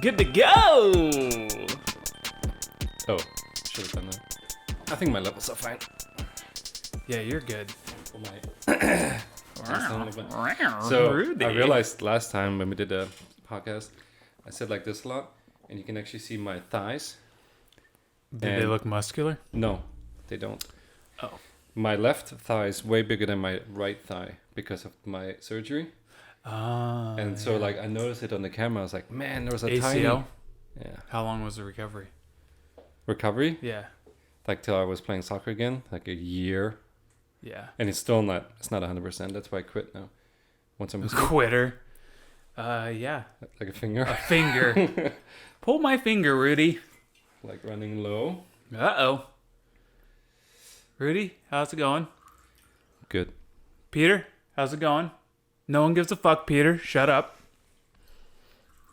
Good to go! Oh, should have done that. I think my levels are fine. Yeah, you're good. For my so Rudy. I realized last time when we did a podcast, I said like this a lot, and you can actually see my thighs. Do they look muscular? No, they don't. Oh. My left thigh is way bigger than my right thigh because of my surgery. And so like I noticed it on the camera. I was like, man, there was a ACL? tiny... Yeah. How long was the recovery? Recovery? Yeah. Like till I was playing soccer again, like a year. Yeah. And it's still not, it's not 100%. That's why I quit now. Once I'm Quitter. Yeah. like a finger. A finger. Pull my finger, Rudy. Like running low. Uh-oh. Rudy, how's it going? Good. Peter, how's it going? No one gives a fuck, Peter. Shut up.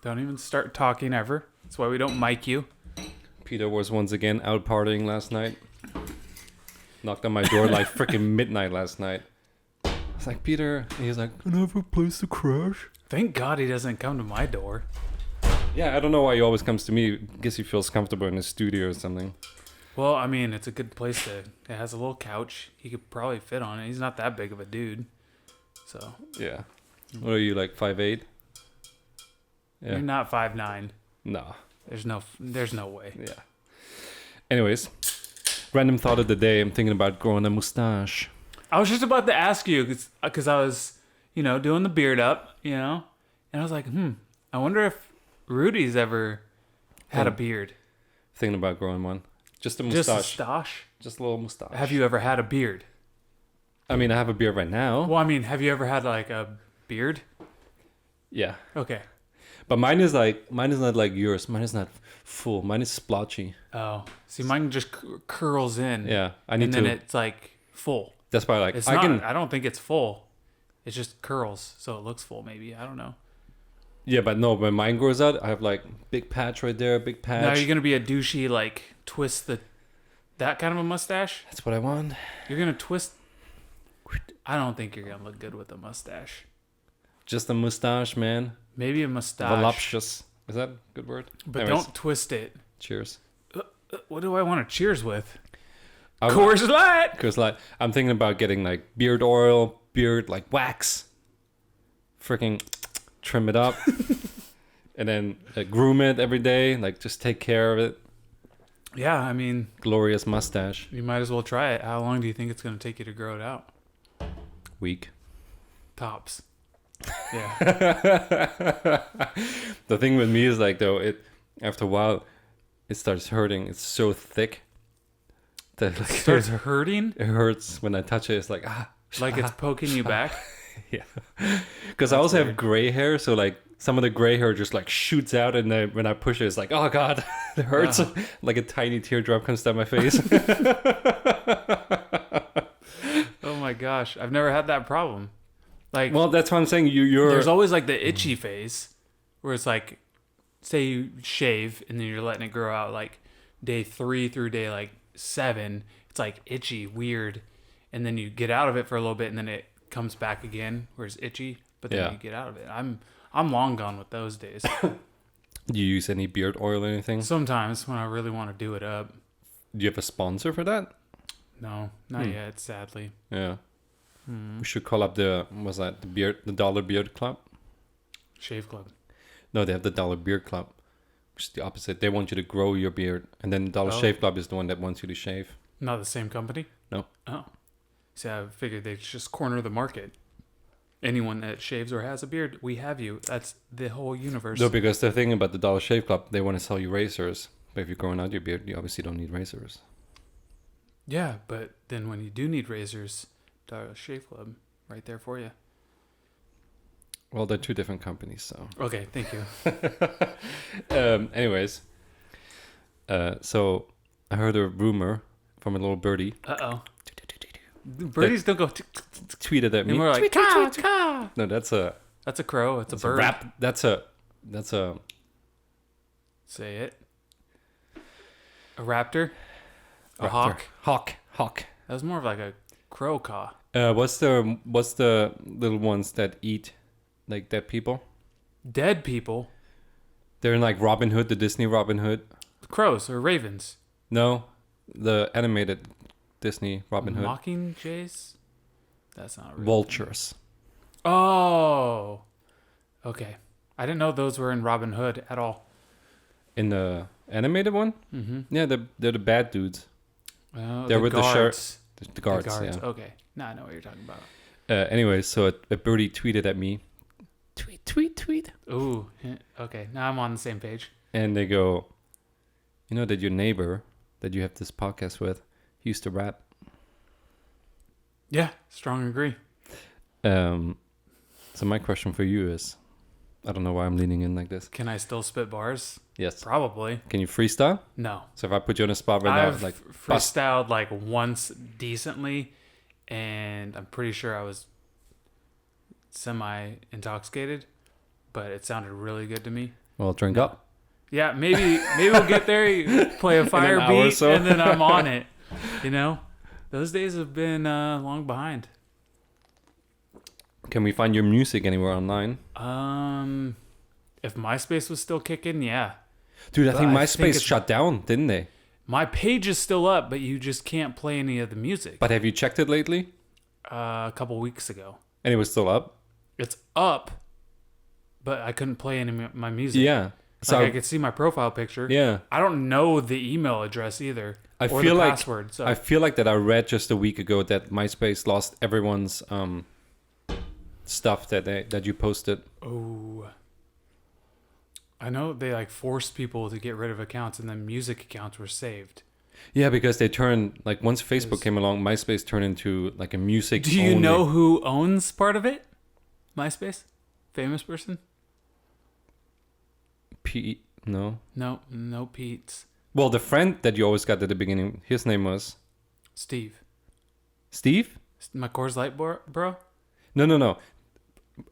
Don't even start talking ever. That's why we don't mic you. Peter was once again out partying last night. Knocked on my door like freaking midnight last night. I was like, Peter. And he's like, can I have a place to crash? Thank God he doesn't come to my door. Yeah, I don't know why he always comes to me. Guess he feels comfortable in his studio or something. Well, I mean, it's a good place to... It has a little couch. He could probably fit on it. He's not that big of a dude. So... Yeah. What are you, like 5'8"? Yeah. You're not 5'9". No. There's no way. Yeah. Anyways, random thought of the day. I'm thinking about growing a mustache. I was just about to ask you, because I was, doing the beard up, and I was like, I wonder if Rudy's ever had a beard. Thinking about growing one. Just a mustache. Just a stash? Just a little mustache. Have you ever had a beard? I mean, I have a beard right now. Well, I mean, have you ever had like a beard? Yeah. Okay. But mine is not like yours. Mine is not full. Mine is splotchy. Oh, see, mine just curls in. Yeah, and then it's like full. That's why like I don't think it's full. It's just curls, so it looks full. Maybe, I don't know. Yeah, but no, when mine grows out, I have like big patch right there, big patch. Now you're gonna be a douchey like twist that kind of a mustache. That's what I want. You're gonna twist. I don't think you're gonna look good with a mustache. Just a mustache, man. Maybe a mustache. Voluptuous. Is that a good word? But Anyways, don't twist it. Cheers. What do I want to cheers with? Coors Light. Coors Light. I'm thinking about getting like beard oil, beard like wax. Freaking trim it up. And then groom it every day. Like just take care of it. Yeah, I mean... Glorious mustache. You might as well try it. How long do you think it's going to take you to grow it out? Week. Tops. Yeah. The thing with me is like though, after a while, it starts hurting. It's so thick. That It starts hurting? It hurts when I touch it. It's like, Like it's poking you back? Yeah. Because I also have gray hair, so like some of the gray hair just like shoots out, and then when I push it, it's like, oh god, it hurts. Like a tiny teardrop comes down my face. Oh my gosh, I've never had that problem. Like, well, that's what I'm saying. There's always like the itchy phase, where it's like, say you shave and then you're letting it grow out like day 3 through day like 7. It's like itchy, weird, and then you get out of it for a little bit, and then it comes back again where it's itchy, but then you get out of it. I'm long gone with those days. Do you use any beard oil or anything? Sometimes when I really want to do it up. Do you have a sponsor for that? No, not yet, sadly. Yeah. We should call up the Dollar Beard Club? Shave Club. No, they have the Dollar Beard Club, which is the opposite. They want you to grow your beard, and then the Dollar Shave Club is the one that wants you to shave. Not the same company? No. Oh. See, I figured they'd just corner the market. Anyone that shaves or has a beard, we have you. That's the whole universe. No, because the thing about the Dollar Shave Club, they want to sell you razors. But if you're growing out your beard, you obviously don't need razors. Yeah, but then when you do need razors, Dollar Shave Club, right there for you. Well, they're two different companies, so. Okay, thank you. Anyways, so I heard a rumor from a little birdie. Uh-oh. Birdies don't go... Tweeted at me. More like, caw, caw. No, that's a crow. It's a bird. That's a... Say it. A raptor? A raptor. hawk? Hawk. That was more of like a crow caw. What's the little ones that eat like dead people? Dead people? They're in like Robin Hood, the Disney Robin Hood. Crows or ravens? No, the animated Disney Robin Hood. Mockingjays? That's not real. Vultures. Oh. Okay. I didn't know those were in Robin Hood at all. In the animated one? Mm-hmm. Yeah, they're the bad dudes. Oh, They're the with guards. the guards. The guards. Yeah. Okay. Now I know what you're talking about. Anyway, so a birdie tweeted at me. Tweet. Ooh. Okay. Now I'm on the same page. And they go, you know that your neighbor that you have this podcast with, he used to rap. Yeah. Strong agree. So my question for you is, I don't know why I'm leaning in like this. Can I still spit bars? Yes. Probably. Can you freestyle? No. So if I put you on a spot right I've now, like freestyled like once decently, and I'm pretty sure I was semi-intoxicated, but it sounded really good to me. well, drink up. Yeah, maybe we'll get there. You play a fire hour or beat, so. and then I'm on it. You know, those days have been long behind. Can we find your music anywhere online? If MySpace was still kicking, yeah. Dude, I But think I MySpace think it's- shut down, didn't they? My page is still up, but you just can't play any of the music. But have you checked it lately? A couple weeks ago, And it was still up? it's up, but I couldn't play any of my music. Yeah. So Like I could see my profile picture. yeah. I don't know the email address either. I or feel the like password. So I feel like that I read just a week ago that MySpace lost everyone's stuff that you posted. oh, I know they like forced people to get rid of accounts, and then music accounts were saved. Yeah, because they turned like once Facebook Is- came along, MySpace turned into like a music. Do you only. know who owns part of it? MySpace, famous person? No. No, Pete's Well, the friend that you always got at the beginning, his name was Steve. Steve. My Coors Light bro. No.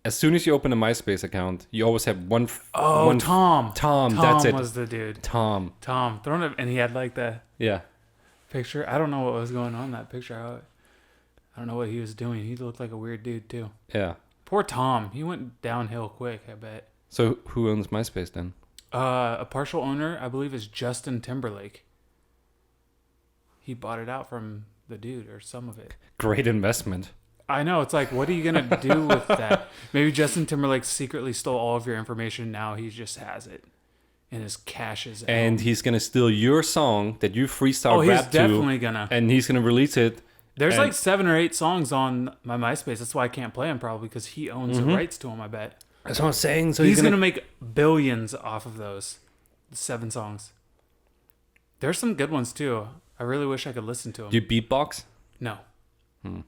As soon as you open a MySpace account, you always have one. Oh, Tom. Tom, that's it. was the dude. Tom. Thrown up, and he had like the Yeah. picture. I don't know what was going on in that picture. I don't know what he was doing. He looked like a weird dude too. Yeah. Poor Tom. He went downhill quick, I bet. So who owns MySpace then? A partial owner, I believe, is Justin Timberlake. He bought it out from the dude, or some of it. Great investment. I know. It's like, what are you going to do with that? Maybe Justin Timberlake secretly stole all of your information. Now he just has it in his caches. And he's gonna steal your song that you freestyle he's rap to, definitely going to. and he's gonna release it. There's and- like 7 or 8 songs on my MySpace. That's why I can't play them, probably, because he owns the rights to them, I bet. That's what I'm saying. So He's going to make billions off of those 7 songs. There's some good ones, too. I really wish I could listen to them. Do you beatbox? No.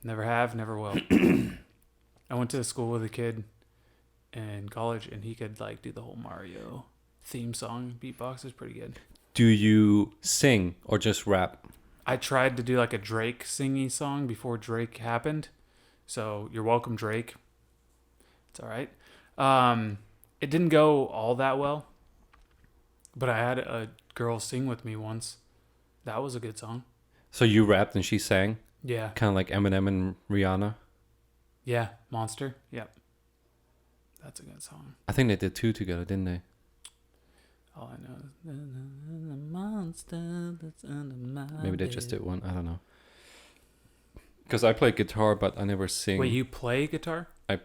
Never have, never will. I went to school with a kid in college, and he could like do the whole Mario theme song. Beatbox is pretty good. Do you sing or just rap? I tried to do like a Drake singy song before Drake happened. So you're welcome, Drake. It's all right. It didn't go all that well, but I had a girl sing with me once. That was a good song. So you rapped and she sang, Yeah. kind of like Eminem and Rihanna. Yeah. Monster. Yep. That's a good song. I think they did 2 together, didn't they? All I know is the monster that's under my Maybe they just bed. did one. I don't know. Because I play guitar, but I never sing. Wait, you play guitar? I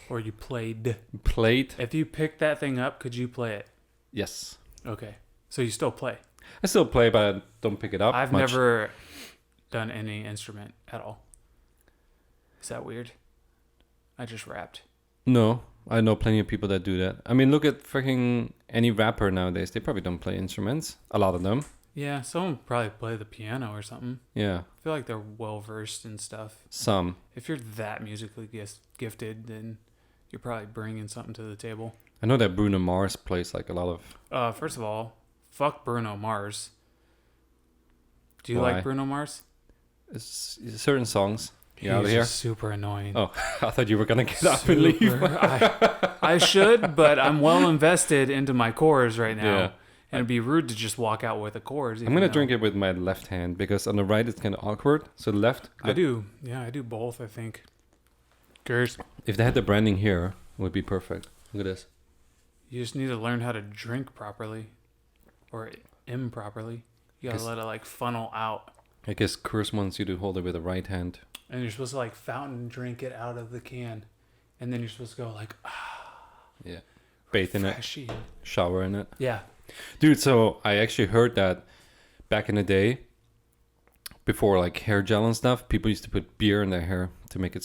Or you played? played. If you picked that thing up, could you play it? Yes. Okay. So you still play? I still play, but I don't pick it up I've much. never done any instrument at all. Is that weird? I just rapped. No, I know plenty of people that do that. I mean, look at freaking any rapper nowadays. They probably don't play instruments. A lot of them. Yeah, someone probably play the piano or something. Yeah, I feel like they're well versed in stuff. some. If you're that musically gifted, then you're probably bringing something to the table. I know that Bruno Mars plays like a lot of. First of all, fuck Bruno Mars. Do you Why? like Bruno Mars? Certain songs. You out of He's here? just super annoying. Oh, I thought you were gonna get up and leave. Super- I should, but I'm well invested into my cores right now. Yeah. And it'd be rude to just walk out with a cores. I'm gonna drink it with my left hand because on the right it's kind of awkward. So the left. I do. Yeah, I do both, I think. Gers. If they had the branding here, it would be perfect. Look at this. You just need to learn how to drink properly, or improperly. You gotta let it like funnel out. I guess Chris wants you to hold it with the right hand. And you're supposed to like fountain drink it out of the can, and then you're supposed to go like, Yeah. Bathe in it. refreshing. Shower in it. Yeah. Dude, so I actually heard that back in the day, before like hair gel and stuff, people used to put beer in their hair to make it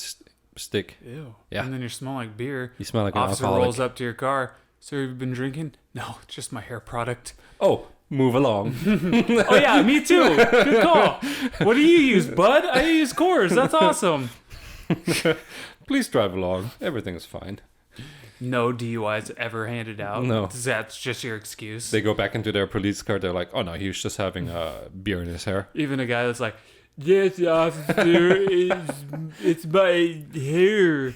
stick. Ew. Yeah. And then you smell like beer. You smell like an Officer alcoholic. rolls up to your car. Sir, have you been drinking? No, just my hair product. Oh, move along. Oh yeah, me too. Good call. What do you use, bud? I use Coors. That's awesome. Please drive along. Everything's fine. No DUIs ever handed out. No. That's just your excuse. They go back into their police car. They're like, oh no, he was just having beer in his hair. Even a guy that's like, yes, officer, it's my hair.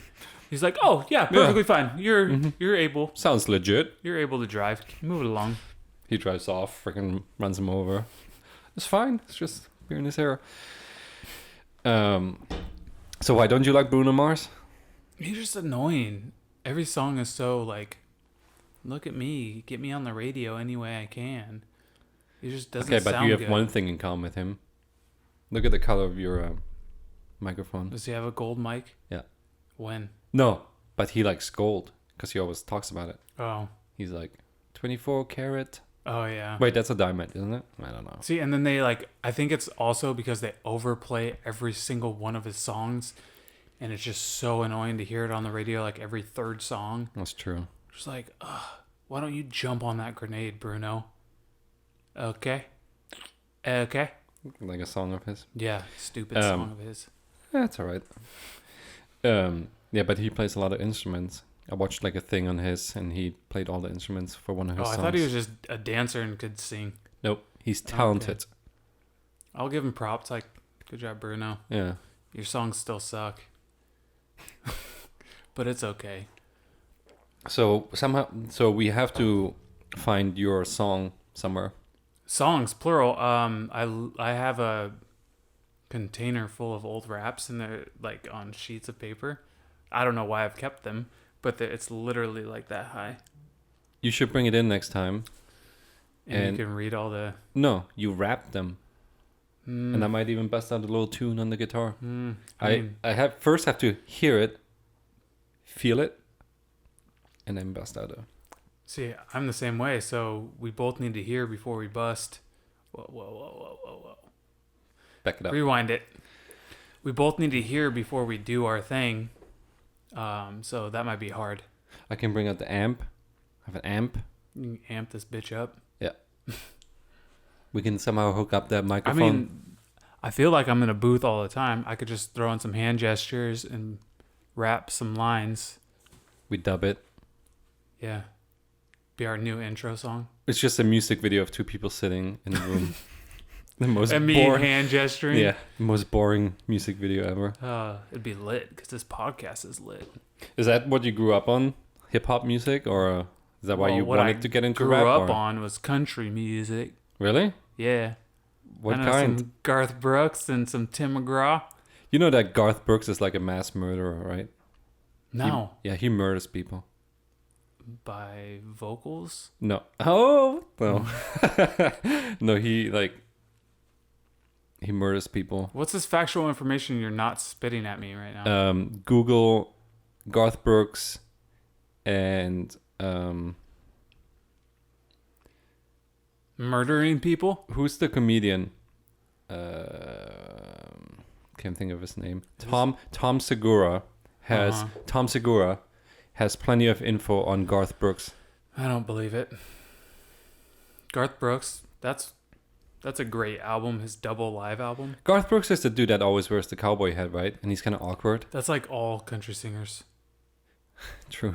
He's like, oh yeah, perfectly fine. You're able. Sounds legit. You're able to drive. Move it along. He drives off, freaking runs him over. It's fine. It's just beer in his hair. So why don't you like Bruno Mars? He's just annoying. Every song is so like, look at me, get me on the radio any way I can. He just doesn't Okay, but sound you have good. one thing in common with him. Look at the color of your microphone. Does he have a gold mic? Yeah. When? No, but he likes gold because he always talks about it. Oh. He's like 24 karat. Oh yeah. Wait, that's a diamond, isn't it? I don't know. See, and then they like, I think it's also because they overplay every single one of his songs, and it's just so annoying to hear it on the radio like every third song. That's true. Just like, why don't you jump on that grenade, Bruno? Okay. Okay. Like a song of his. Yeah, stupid song of his. That's all right. Yeah, but he plays a lot of instruments. I watched like a thing on his, and he played all the instruments for one of his Oh, I songs. thought he was just a dancer and could sing. Nope, he's talented. I'll give him props. Like, good job, Bruno. Yeah. Your songs still suck. But it's okay. So we have to find your song somewhere. Songs, plural. I have a container full of old raps, and they're like on sheets of paper. I don't know why I've kept them, but it's literally like that high. You should bring it in next time. And you can read all the... No, you rap them. And I might even bust out a little tune on the guitar. I have to hear it, feel it, and then bust out a... See, I'm the same way, so we both need to hear before we bust. Whoa. Back it up. Rewind it. We both need to hear before we do our thing. So that might be hard. I can bring out the amp. I have an amp. You can amp this bitch up. Yeah. We can somehow hook up that I microphone. mean, I feel like I'm in a booth all the time. I could just throw in some hand gestures and rap some lines. We dub it. Yeah. Be our new intro song. It's just a music video of two people sitting in a room. The most And me boring, hand gesturing. yeah, the most boring music video ever. It'd be lit because this podcast is lit. Is that what you grew up on? Hip hop music, or is that why you what I wanted to get into grew rap? up or? on was country music. Really? Yeah. What I know kind? some Garth Brooks and some Tim McGraw. You know that Garth Brooks is like a mass murderer, right? No. He murders people. By vocals? No. Oh no. No, he murders people. What's this factual information you're not spitting at me right now? Google Garth Brooks and Murdering people? who's the comedian? Can't think of his name. Tom Segura has plenty of info on Garth Brooks. I don't believe it. Garth Brooks, that's a great album, his double live album. Garth Brooks is the dude that always wears the cowboy hat, right? And he's kind of awkward. That's like all country singers. True.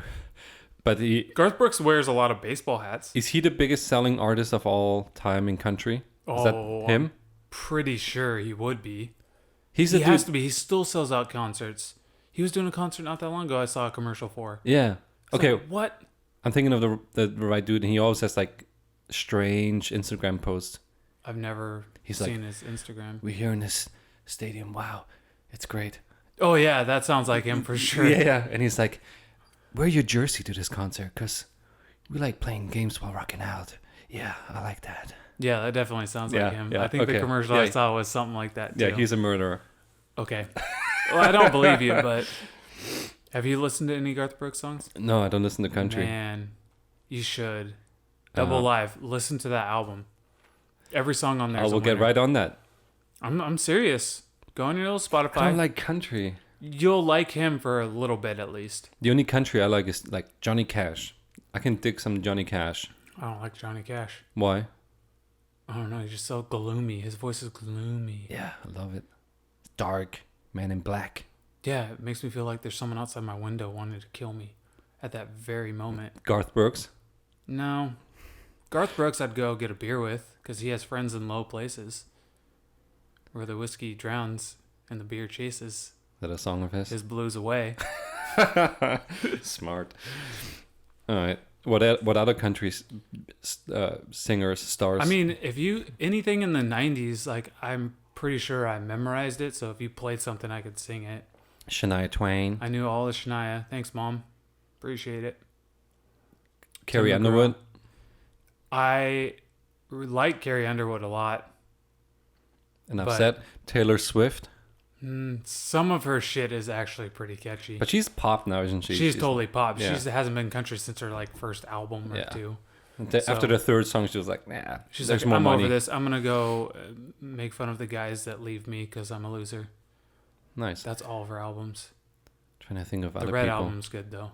But Garth Brooks wears a lot of baseball hats. is he the biggest selling artist of all time in country? Is that him? I'm pretty sure he would be. He has to be. He still sells out concerts. He was doing a concert not that long ago. I saw a commercial for. Yeah. It's Okay. like, what? I'm thinking of the right dude, and he always has like strange Instagram posts. I've never seen his Instagram. We're here in this stadium. Wow, it's great. Oh yeah, that sounds like him for sure. Yeah. And he's like, wear your jersey to this concert, because We like playing games while rocking out. Yeah, I like that. Yeah, that definitely sounds Yeah, like him. yeah, I think the okay. commercial Yeah. I saw was something like that too. Yeah, he's a murderer. Okay. Well, I don't believe you, but have you listened to any Garth Brooks songs? No, I don't listen to country. Man, you should. Double Live. Listen to that album. Every song on there. I will get right on that. I'm serious. Go on your little Spotify. I don't like country. You'll like him for a little bit at least. The only country I like is like Johnny Cash. I can dig some Johnny Cash. I don't like Johnny Cash. Why? I don't know. He's just so gloomy. His voice is gloomy. Yeah, I love it. Dark, Man in Black. Yeah, it makes me feel like there's someone outside my window wanting to kill me at that very moment. Garth Brooks. No. Garth Brooks I'd go get a beer with because he has friends in low places where the whiskey drowns and the beer chases Is that a song of his? his blues away. Smart. All right. What other countries, singers, stars? I mean, if you anything in the 90s, like I'm pretty sure I memorized it. So if you played something, I could sing it. Shania Twain. I knew all the Shania. Thanks, Mom. Appreciate it. Carrie Tim McGraw. Underwood. I like Carrie Underwood a lot. Enough But- said. Taylor Swift. Some of her shit is actually pretty catchy. But she's pop now, isn't she? She's totally pop. yeah. She hasn't been country since her like first album or Yeah. two. After so- the third song, she was like, nah. She's there's like, more I'm money. over this. I'm gonna go make fun of the guys that leave me because I'm a loser. Nice. That's all of her albums. Trying to think of The other Red people. album's good though.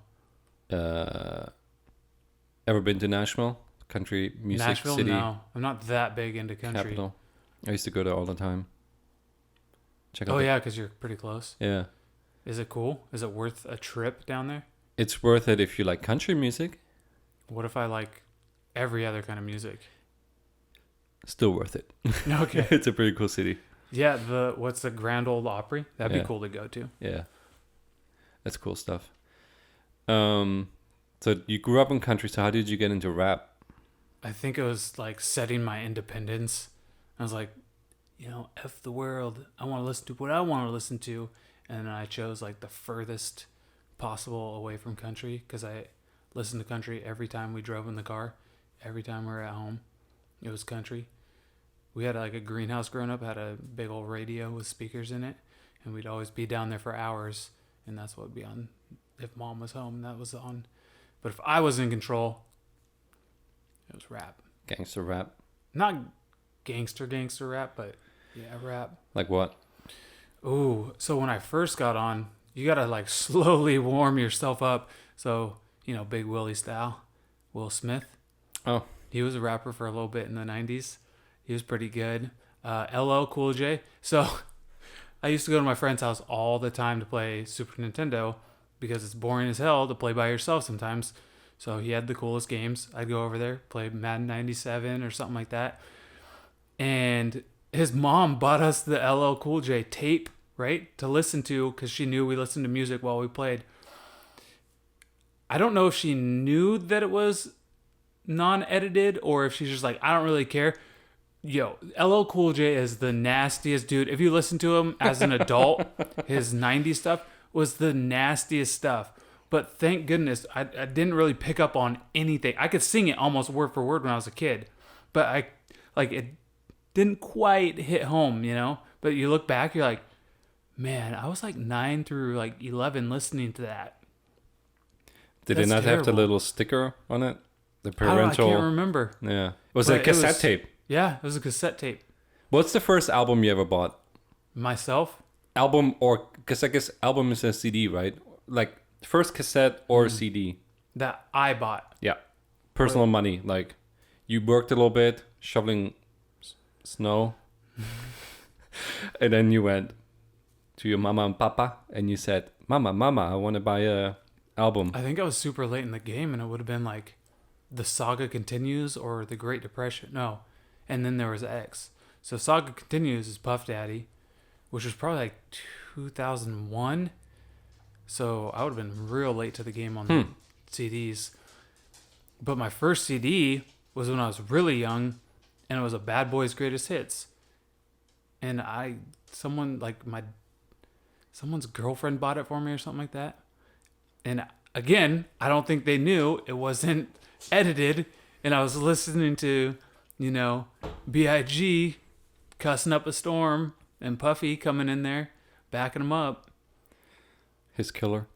Ever been to Nashville? Country music Nashville, city no, I'm not that big into country. capital. I used to go there all the time. Check out. Oh yeah, because you're pretty close. Yeah. Is it cool? Is it worth a trip down there? It's worth it if you like country music. What if I like every other kind of music? Still worth it. Okay. It's a pretty cool city. Yeah, what's the Grand Ole Opry? That'd Yeah. be cool to go to. Yeah. That's cool stuff. So you grew up in country, so how did you get into rap? I think it was like setting my independence. I was like, F the world. I want to listen to what I want to listen to. And then I chose like the furthest possible away from country because I listened to country every time we drove in the car. Every time we were at home, it was country. We had like a greenhouse growing up, had a big old radio with speakers in it. And we'd always be down there for hours. And that's what would be on. If Mom was home, that was on. But if I was in control, it was rap. Gangster rap? Not gangster rap, but yeah, rap. Like what? Ooh, so when I first got on, you gotta like slowly warm yourself up. So, Big Willie style. Will Smith. Oh. He was a rapper for a little bit in the 90s. He was pretty good. LL Cool J. So I used to go to my friend's house all the time to play Super Nintendo because it's boring as hell to play by yourself sometimes. So he had the coolest games. I'd go over there, play Madden 97 or something like that. And his mom bought us the LL Cool J tape, right, to listen to because she knew we listened to music while we played. I don't know if she knew that it was non-edited or if she's just like, I don't really care. Yo, LL Cool J is the nastiest dude. If you listen to him as an adult, his 90s stuff was the nastiest stuff. But thank goodness I didn't really pick up on anything. I could sing it almost word for word when I was a kid, but it didn't quite hit home, But you look back, you're like, man, I was like 9 through like 11 listening to that. Did they That's not have the terrible. little sticker on it? The I parental. can't remember. Yeah. Was But it a it cassette was- tape? Yeah, it was a cassette tape. What's the first album you ever bought? Myself? Album or because I guess album is a CD, right? Like first cassette or CD. That I bought. Yeah. Personal money. Like you worked a little bit shoveling snow. And then you went to your mama and papa and you said, Mama, I want to buy a album. I think I was super late in the game and it would have been like The Saga Continues or The Great Depression. No. And then there was X. So Saga Continues is Puff Daddy, which was probably like 2001. So I would have been real late to the game on the CDs. But my first CD was when I was really young, and it was a Bad Boys Greatest Hits. And someone's girlfriend bought it for me or something like that. And again, I don't think they knew it wasn't edited, and I was listening to, B.I.G. cussing up a storm and Puffy coming in there, backing him up. His killer.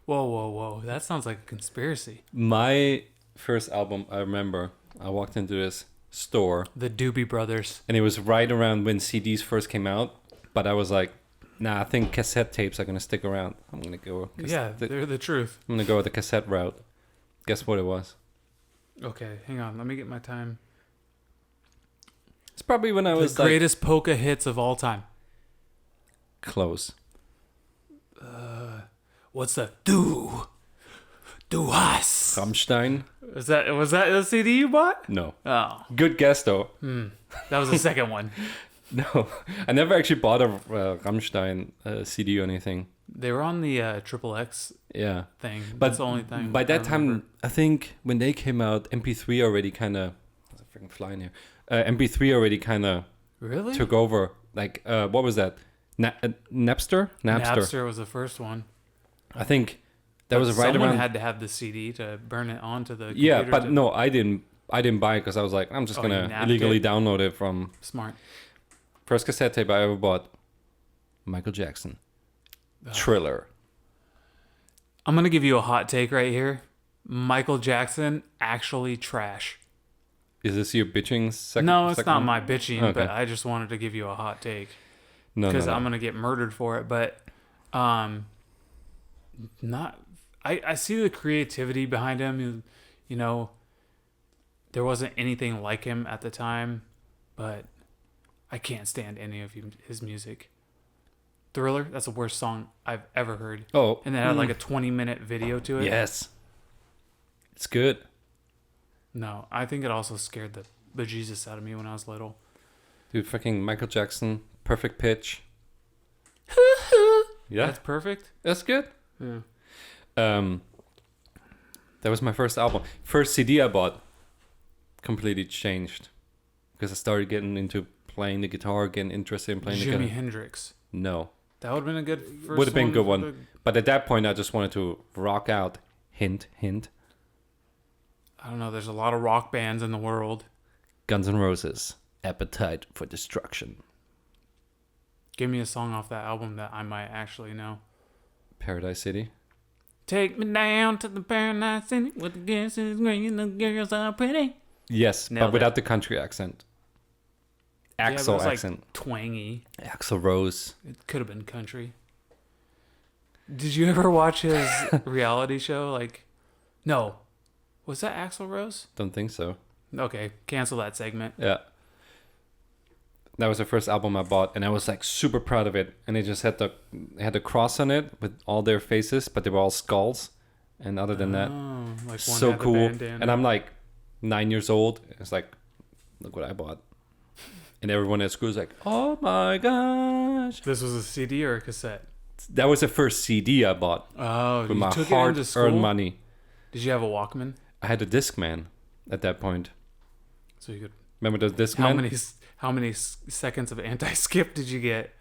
Whoa. That sounds like a conspiracy. My first album, I remember, I walked into this store. The Doobie Brothers. And it was right around when CDs first came out. But I was like, nah, I think cassette tapes are going to stick around. I'm going to go... They're the truth. I'm going to go with the cassette route. Guess what it was? Okay, hang on. Let me get my time. It's probably when I was the greatest polka hits of all time. Close. What's the Du hast? Rammstein? Was that the CD you bought? No. Oh, Good guess, though. that was the second one. No. I never actually bought a Rammstein CD or anything. They were on the Triple X Yeah. thing. But That's the only thing. by that I time, remember. I think when they came out, MP3 already kind of... There's a freaking fly in here. MP3 already kind of Really? took over. Like, what was that? Napster? Napster was the first one. I think that was right Someone around... had to have the CD to burn it onto the computer. Yeah, but no, I didn't buy it because I was like, I'm just Oh, going you to nabbed illegally it? download it from... Smart. First cassette tape I ever bought, Michael Jackson. Thriller. I'm going to give you a hot take right here. Michael Jackson, actually trash. Is this your bitching second? No, it's second not one? my bitching, Okay. but I just wanted to give you a hot take. No, Because no. I'm going to get murdered for it. But I see the creativity behind him. There wasn't anything like him at the time, but I can't stand any of his music. Thriller, that's the worst song I've ever heard. Oh. And it had like a 20-minute video to it. Yes. It's good. No, I think it also scared the bejesus out of me when I was little. Dude, fucking Michael Jackson, perfect pitch. Yeah. That's perfect. That's good. Yeah. That was my first album. First CD I bought completely changed. Because I started getting into playing the guitar, getting interested in playing the Jimi guitar. Hendrix. No. That would have been a good first Would have been a good for one. the- But at that point, I just wanted to rock out. Hint, hint. I don't know. There's a lot of rock bands in the world. Guns N' Roses. Appetite for Destruction. Give me a song off that album that I might actually know. Paradise City. Take me down to the paradise city with the grass is green and the girls are pretty. Yes, Nailed but without the country accent. Yeah, but Axel it was accent. like twangy. Axel Rose. It could have been country. Did you ever watch his reality show? No. Was that Axl Rose? Don't think so. Okay, cancel that segment. Yeah. That was the first album I bought, and I was like super proud of it. And it just had the cross on it with all their faces, but they were all skulls. And other than that, Like one so had the cool. bandana. And I'm like 9 years old. It's like, look what I bought. And everyone at school is like, oh my gosh. This was a CD or a cassette? That was the first CD I bought Oh, with you my took it into hard-earned school? money. Did you have a Walkman? I had a Discman at that point. So you could. Remember the Discman? How many seconds of anti-skip did you get?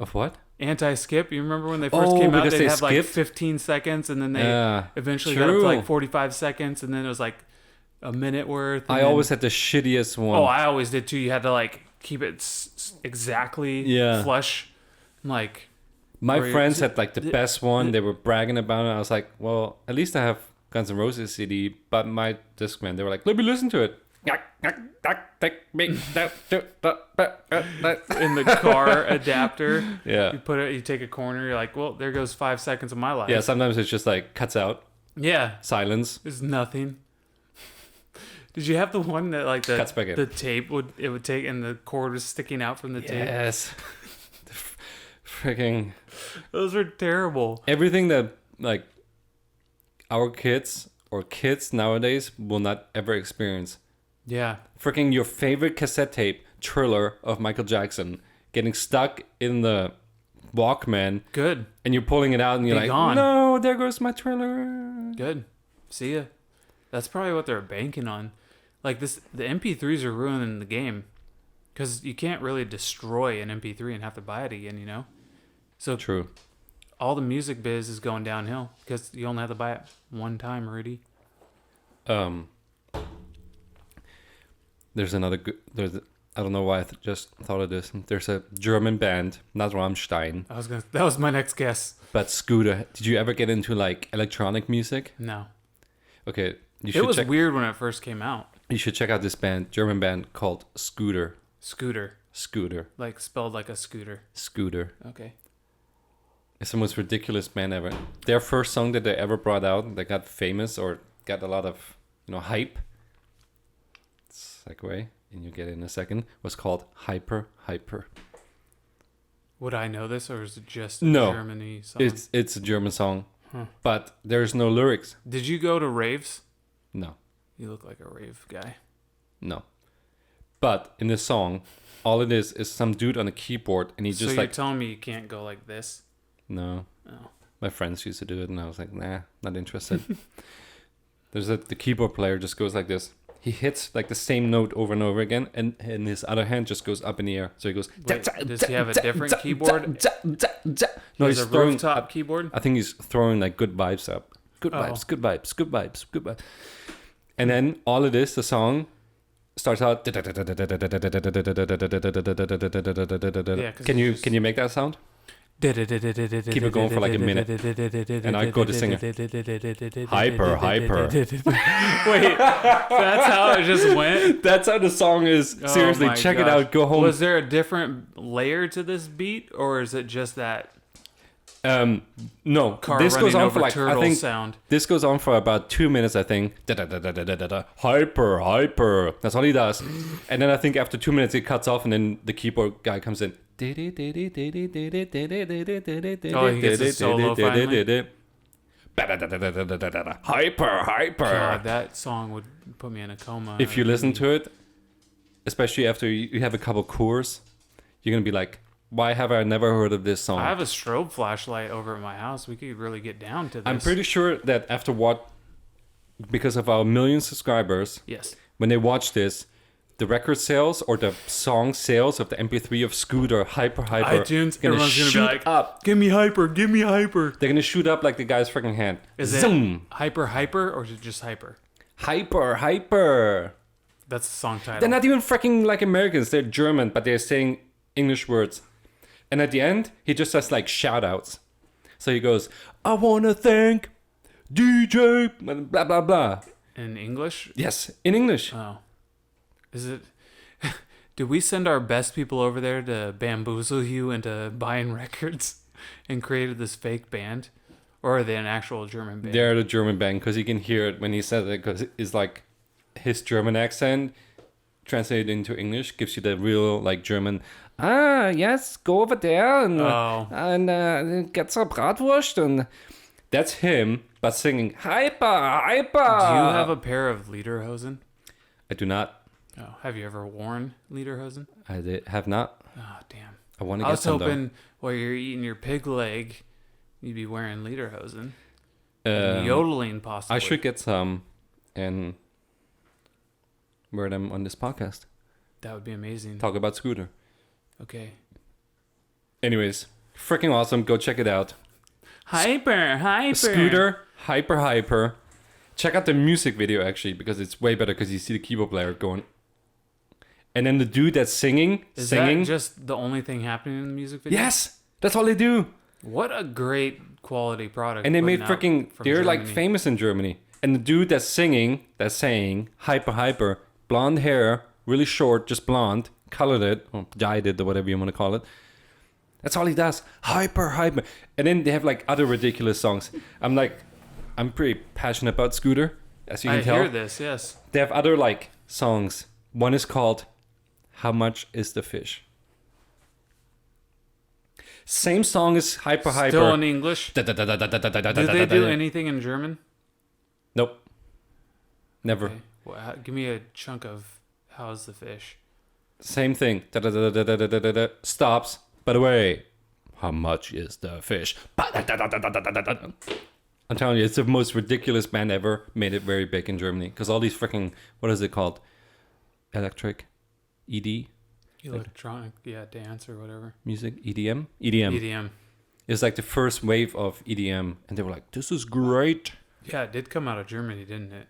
Of what? Anti-skip. You remember when they first Oh, came out? because They they had like skipped? 15 seconds, and then they Yeah, eventually got up to true. like 45 seconds, and then it was like a minute worth. and I then- always had the shittiest one. Oh, I always did too. You had to like keep it exactly flush. Like My or- friends had like the th- best one. They were bragging about it. I was like, well, at least I have Guns N' Roses CD. But my Discman, they were like, let me listen to it. in the car adapter. Yeah. You take a corner. You're like, well, there goes 5 seconds of my life. Yeah, sometimes it's just like cuts out. Yeah. Silence. There's nothing. Did you have the one that like Cuts back in. the tape would take and the cord was sticking out from the tape? Yes. Freaking Those are terrible. everything that like our kids or kids nowadays will not ever experience. Yeah. Freaking your favorite cassette tape, Thriller of Michael Jackson, getting stuck in the Walkman, Good. and you're pulling it out, and you're Be like, gone. no, there goes my Thriller. Good. See ya. That's probably what they're banking on. Like the MP3s are ruining the game because you can't really destroy an MP3 and have to buy it again, So True. all the music biz is going downhill because you only have to buy it one time, Rudy. There's another good. I don't know why I just thought of this. There's a German band, not Rammstein, That was my next guess. but Scooter. Did you ever get into like electronic music? No. Okay, It was weird when it first came out. You should check out this band, German band called Scooter. Scooter. Like spelled like a scooter. Scooter. Okay. It's the most ridiculous band ever. Their first song that they ever brought out, that got famous or got a lot of, hype. Segue, and you get it in a second. Was called Hyper. Would I know this, or is it just a No, Germany song? it's a German song, but there's no lyrics. Did you go to raves? No. You look like a rave guy. No. But in this song, all it is some dude on a keyboard, and he So just you're like... telling me you can't go like this? No. Oh. My friends used to do it, and I was like, nah, not interested. The keyboard player just goes like this. He hits like the same note over and over again, and his other hand just goes up in the air. So he goes... Wait, does he have a different keyboard? No, he's he's a throwing rooftop keyboard? I think he's throwing like good vibes up. Good vibes, good vibes, good vibes, good vibes. And then all it is, the song starts out... Can you make that sound? Keep it going for like a minute. And I go to sing it. Hyper. Wait, that's how it just went? That's how the song is. Seriously, check it out. Go home. Was there a different layer to this beat, or is it just that no, car this goes on for like turtle I think sound? This goes on for about 2 minutes. I think hyper. That's all he does. And then I think after 2 minutes it cuts off, and then the keyboard guy comes in. Oh, he gets a solo finally? Hyper. God, that song would put me in a coma. If you listen to it, especially after you have a couple cours, you're gonna be like, why have I never heard of this song? I have a strobe flashlight over at my house. We could really get down to this. I'm pretty sure that because of our million subscribers, yes, when they watch this, the record sales or the song sales of the MP3 of Scooter, Hyper, iTunes, everyone's shoot gonna be like, up. Give me hyper. They're gonna shoot up like the guy's freaking hand. Is Zoom. it hyper, or is it just hyper? Hyper. That's the song title. They're not even freaking like Americans. They're German, but they're saying English words. And at the end, he just has like shout outs. So he goes, I wanna thank DJ, blah, blah, blah. In English? Yes, in English. Oh. Is it... Did we send our best people over there to bamboozle you into buying records and created this fake band? Or are they an actual German band? They're the German band, because you can hear it when he says it, because it's like his German accent translated into English gives you the real like German... yes, go over there and get some bratwurst. And that's him, but singing hyper. Do you have a pair of lederhosen? I do not. Oh, have you ever worn lederhosen? I have not. Oh, damn. I want to I get was some hoping while you're eating your pig leg, you'd be wearing lederhosen. And yodeling, possibly. I should get some and wear them on this podcast. That would be amazing. Talk about Scooter. Okay. Anyways, freaking awesome. Go check it out. Hyper. Scooter, hyper. Check out the music video, actually, because it's way better because you see the keyboard player going. And then the dude that's singing. Is that just the only thing happening in the music video? Yes! That's all they do. What a great quality product. And they made they're Germany. like famous in Germany. And the dude that's singing, that's saying, hyper, blonde hair, really short, just blonde, colored it, or dyed it, or whatever you want to call it. That's all he does. Hyper. And then they have like other ridiculous songs. I'm pretty passionate about Scooter, as you can tell. I hear this, yes. They have other like songs. One is called How Much Is the Fish? Same song as Hyper. Still in English? Do they do anything in German? Nope. Never. Okay. Well, give me a chunk of How's the Fish? Same thing. Stops. By the way, how much is the fish? I'm telling you, it's the most ridiculous band ever. Made it very big in Germany. Because all these freaking, what is it called? Electric? ED? Electronic, dance or whatever. Music? EDM? EDM. It's like the first wave of EDM, and they were like, "This is great." Yeah, it did come out of Germany, didn't it?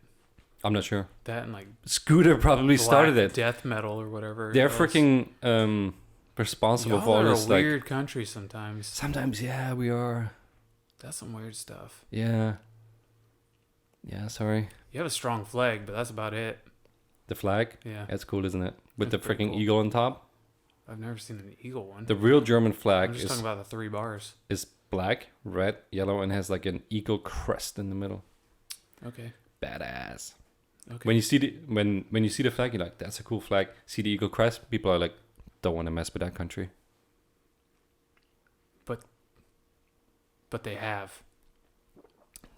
I'm not sure. That and like Scooter probably started it. death metal or whatever. They're freaking responsible for all Y'all are this. a weird country sometimes. Sometimes, yeah, we are. That's some weird stuff. Yeah. Yeah, sorry. You have a strong flag, but that's about it. The flag? Yeah. That's cool, isn't it? With That's the pretty freaking cool. eagle on top. I've never seen an eagle one. The real German I'm flag just is talking about the 3 bars. black, red, yellow, and has like an eagle crest in the middle. Okay. Badass. Okay. When you see the when you see the flag, you're like, that's a cool flag. See the eagle crest, people are like, don't want to mess with that country. But they have.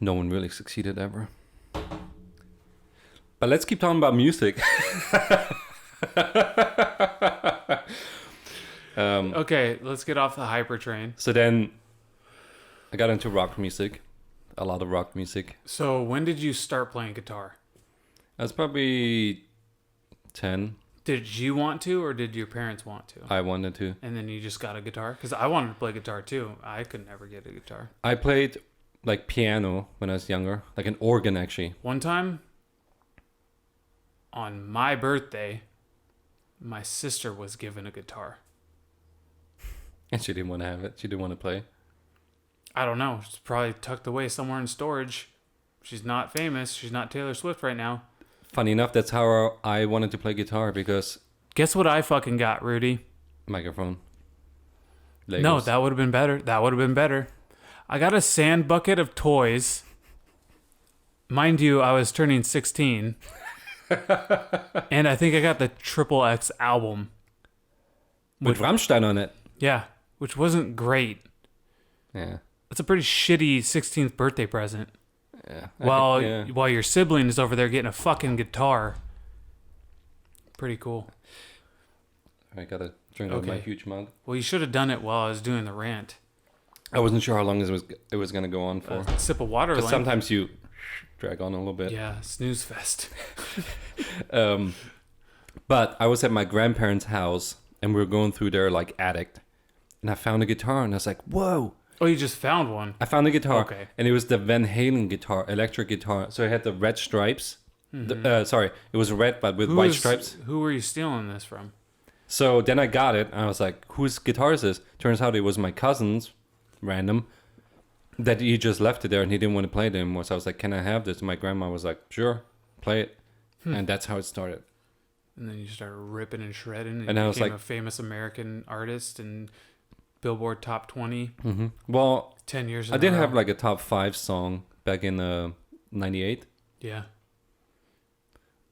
No one really succeeded ever. But let's keep talking about music. Okay, let's get off the hyper train. So then I got into rock music. A lot of rock music. So when did you start playing guitar? I was probably 10. Did you want to, or did your parents want to? I wanted to. And then you just got a guitar? Because I wanted to play guitar too. I could never get a guitar. I played like piano when I was younger. Like an organ, actually. One time, on my birthday, my sister was given a guitar. And she didn't want to have it. She didn't want to play. I don't know. It's probably tucked away somewhere in storage. She's not famous. She's not Taylor Swift right now. Funny enough, that's how I wanted to play guitar, because Guess what I fucking got, Rudy? microphone. Legos. No, that would have been better. That would have been better. I got a sand bucket of toys. Mind you, I was turning 16. And I think I got the Triple X album. With Rammstein on it. Yeah, which wasn't great. Yeah. It's a pretty shitty 16th birthday present. Yeah. While your sibling is over there getting a fucking guitar. Pretty cool. I gotta drink out of my Okay. huge mug. Well, you should have done it while I was doing the rant. I wasn't sure how long it was gonna go on for. A sip of water. Because Link. sometimes you drag on a little bit. Yeah, snooze fest. But I was at my grandparents' house, and we were going through their like attic, and I found a guitar, and I was like, "Whoa!" Oh, you just found one. I found a guitar, Okay. and it was the Van Halen guitar, electric guitar. So it had the red stripes. Sorry, it was red but with white stripes. Who were you stealing this from? So then I got it, and I was like, "Whose guitar is this?" Turns out it was my cousin's, random. That he just left it there, and he didn't want to play it anymore. So I was like, "Can I have this?" And my grandma was like, "Sure, play it." And that's how it started. And then you started ripping and shredding, And you I was became like- a famous American artist and Billboard Top 20 Well, 10 years. In I did a row. have like a top 5 song back in '98. Yeah,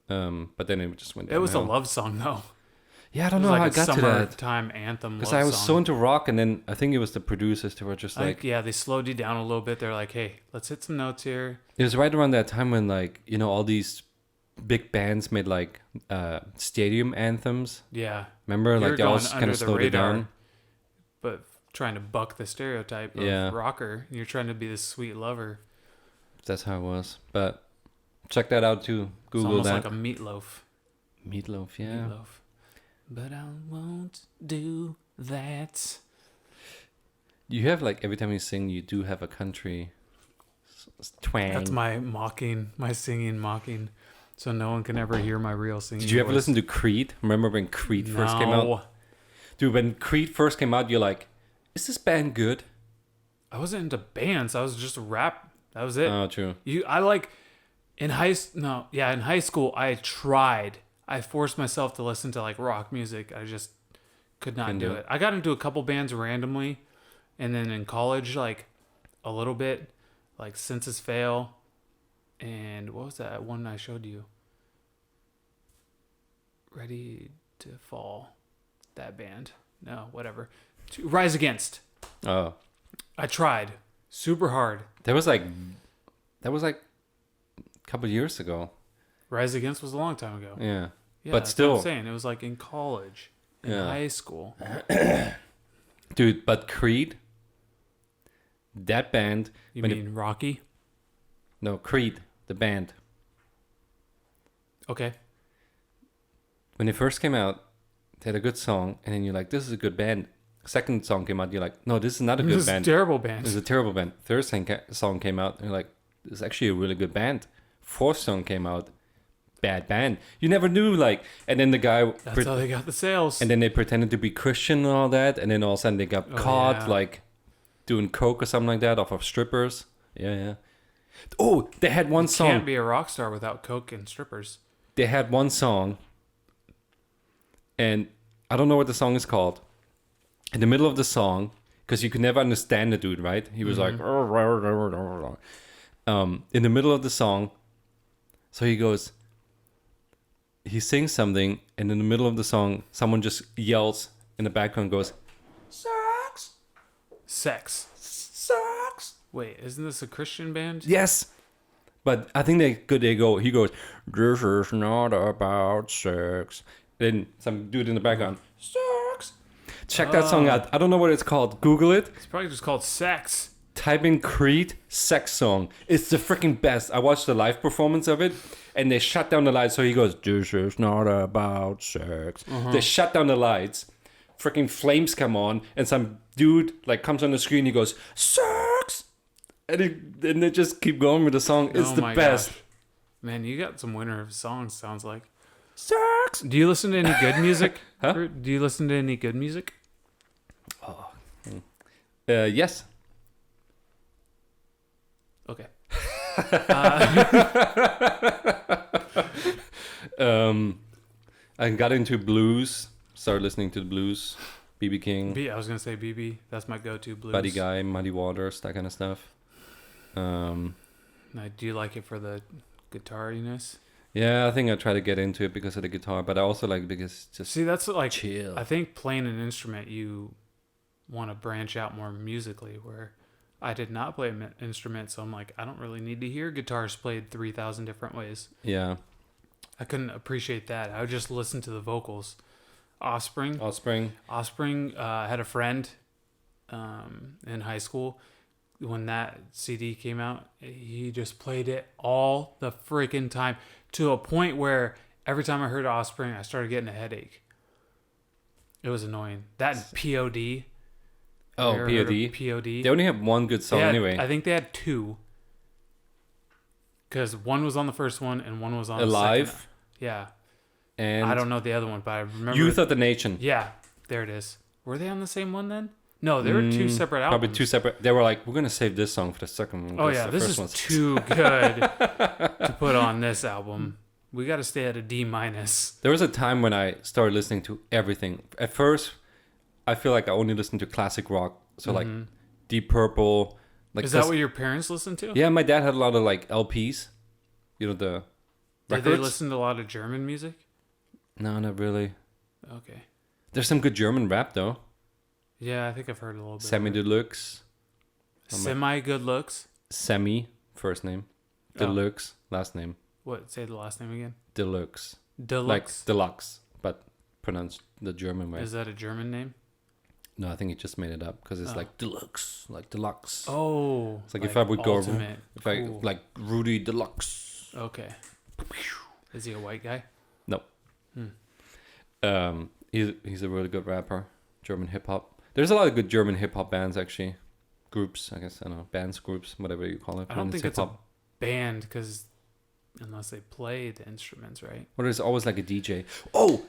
But then it just went it was a downhill. love song though. Yeah, I It don't was know like how I a got to that. summertime anthem. Because love I was song. so into rock, and then I think it was the producers who were just like, yeah, they slowed you down a little bit. They're like, hey, let's hit some notes here. it was right around that time when like, you know, all these big bands made like stadium anthems. Yeah, Remember, You're like they all going kind under of the slowed it radar. down. but trying to buck the stereotype of Yeah. rocker. You're trying to be this sweet lover. That's how it was. But check that out too. It's Google almost that. like a meatloaf. Meatloaf, yeah. Meatloaf. But I won't do that. You have like every time you sing, you do have a country twang. That's my singing mocking. So no one can ever hear my real singing. Did you ever voice. listen to Creed? Remember when Creed first came out? No. Dude, when Creed first came out, you're like, is this band good? I wasn't into bands. I was just rap. That was it. Oh, true. In high school I tried. I forced myself to listen to like rock music. I just could not Couldn't do do it. it. I got into a couple bands randomly, and then in college like a little bit, like Census Fail, and what was that one I showed you? Ready to Fall, that band. No, whatever. Rise Against. Oh, I tried super hard. that was like a couple years ago. Rise Against was a long time ago. Yeah. Yeah, But that's still- what I'm saying, it was like in college, in Yeah. high school. Dude, but Creed, that band. You when mean Rocky? No, Creed, the band. Okay. When it first came out, they had a good song, and then you're like, this is a good band. Second song came out, you're like, no, this is not a This good is a band. terrible band. This is a terrible band. Third song came out, and you're like, this is actually a really good band. Fourth song came out, bad band. You never knew, like, and then the guy, That's how they got the sales. and then they pretended to be Christian and all that, and then all of a sudden they got caught, yeah. like, doing coke or something like that off of strippers. Yeah. Oh, they had one song. Can't be a rock star without coke and strippers. They had one song, and I don't know what the song is called. In the middle of the song, because you could never understand the dude, right? He was like, in the middle of the song, so he sings something, and in the middle of the song, someone just yells in the background, goes, Sex. Wait, isn't this a Christian band? yes. But I think he goes, this is not about sex. Then some dude in the background, sex. Check that song out. I don't know what it's called. Google it. It's probably just called Sex. Type in Creed sex song. It's the freaking best. I watched the live performance of it, and they shut down the lights. So he goes, this is not about sex. They shut down the lights. Freaking flames come on, and some dude like comes on the screen. He goes, sex. And they just keep going with the song. It's the best. Gosh. Man, you got some winner of songs, sounds like. Sex. Do you listen to any good music? Huh? Do you listen to any good music? Yes. Okay. I got into blues. Started listening to the blues. B.B. King, I was going to say BB. That's my go-to blues. Buddy Guy, Muddy Waters, that kind of stuff. Now, do you like it for the guitariness? Yeah, I think I try to get into it because of the guitar, but I also like it because it's just See, that's like, chill. I think playing an instrument, you want to branch out more musically, where I did not play an instrument, so I'm like, I don't really need to hear guitars played 3,000 different ways. Yeah. I couldn't appreciate that. I would just listen to the vocals. Offspring had a friend in high school. When that CD came out, he just played it all the freaking time, to a point where every time I heard Offspring, I started getting a headache. It was annoying. That and POD. Oh, POD. POD. They only have one good song anyway. I think they had two. Because one was on the first one and one was on Alive. the second. Yeah. And I don't know the other one, but I remember. Youth of the Nation. Yeah, there it is. Were they on the same one then? No, they were two separate albums. Probably two separate. They were like, we're going to save this song for the second one. Oh, yeah, this is too good to put on this album. We got to stay at a D-. There was a time when I started listening to everything. At first, I feel like I only listened to classic rock. So like Deep Purple. Like is that what your parents listened to? Yeah, my dad had a lot of like LPs. You know, the records. Did they listen to a lot of German music? No, not really. Okay. There's some good German rap though. Yeah, I think I've heard a little bit. Semi Deluxe. Semi good looks. Semi, first name. Deluxe, last name. What? Say the last name again. Deluxe. Deluxe. Like deluxe, but pronounced the German way. Is that a German name? No, I think he just made it up because it's like deluxe, like deluxe. Oh. It's like if I would ultimate. go, if Cool. I like Rudy Deluxe. Okay. Is he a white guy? No. He's a really good rapper. German hip hop. There's a lot of good German hip hop bands actually. Groups, I guess. I don't know. Bands, groups, whatever you call it. I don't think it's a band, because unless they play the instruments, right? Or there's always like a DJ. Oh,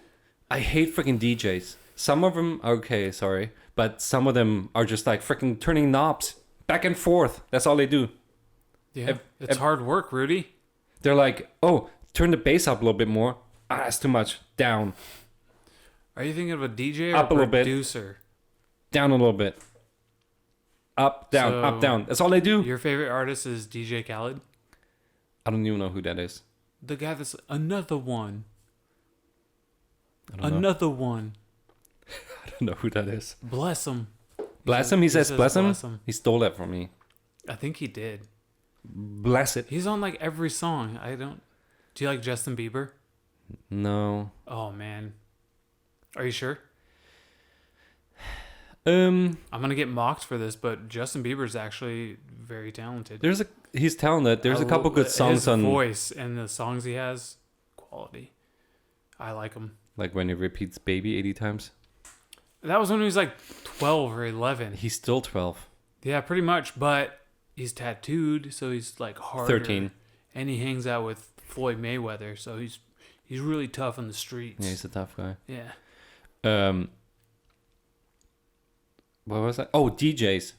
I hate freaking DJs. Some of them are okay, sorry, but some of them are just like freaking turning knobs back and forth. That's all they do. Yeah, it's hard work, Rudy. They're like, oh, turn the bass up a little bit more. Ah, that's too much. Down. Are you thinking of a DJ or Up a little bit. producer? Down a little bit. Up, down, So, up, down. That's all they do. Your favorite artist is DJ Khaled? I don't even know who that is. The guy that's another one. I don't know. Another one. I don't know who that is. Bless him. Bless him? He says bless him? He stole that from me. I think he did. Bless it. He's on like every song. Do you like Justin Bieber? No. Oh man. Are you sure? Um, I'm gonna get mocked for this, but Justin Bieber's actually very talented. he's talented. There's a couple good songs his on voice and the songs he has, quality. I like him. like when he repeats baby 80 times. That was when he was like 12 or 11. He's still 12. Yeah, pretty much. But he's tattooed, so he's like harder. 13. And he hangs out with Floyd Mayweather, so he's really tough on the streets. Yeah, he's a tough guy. Yeah. What was that? Oh, DJs.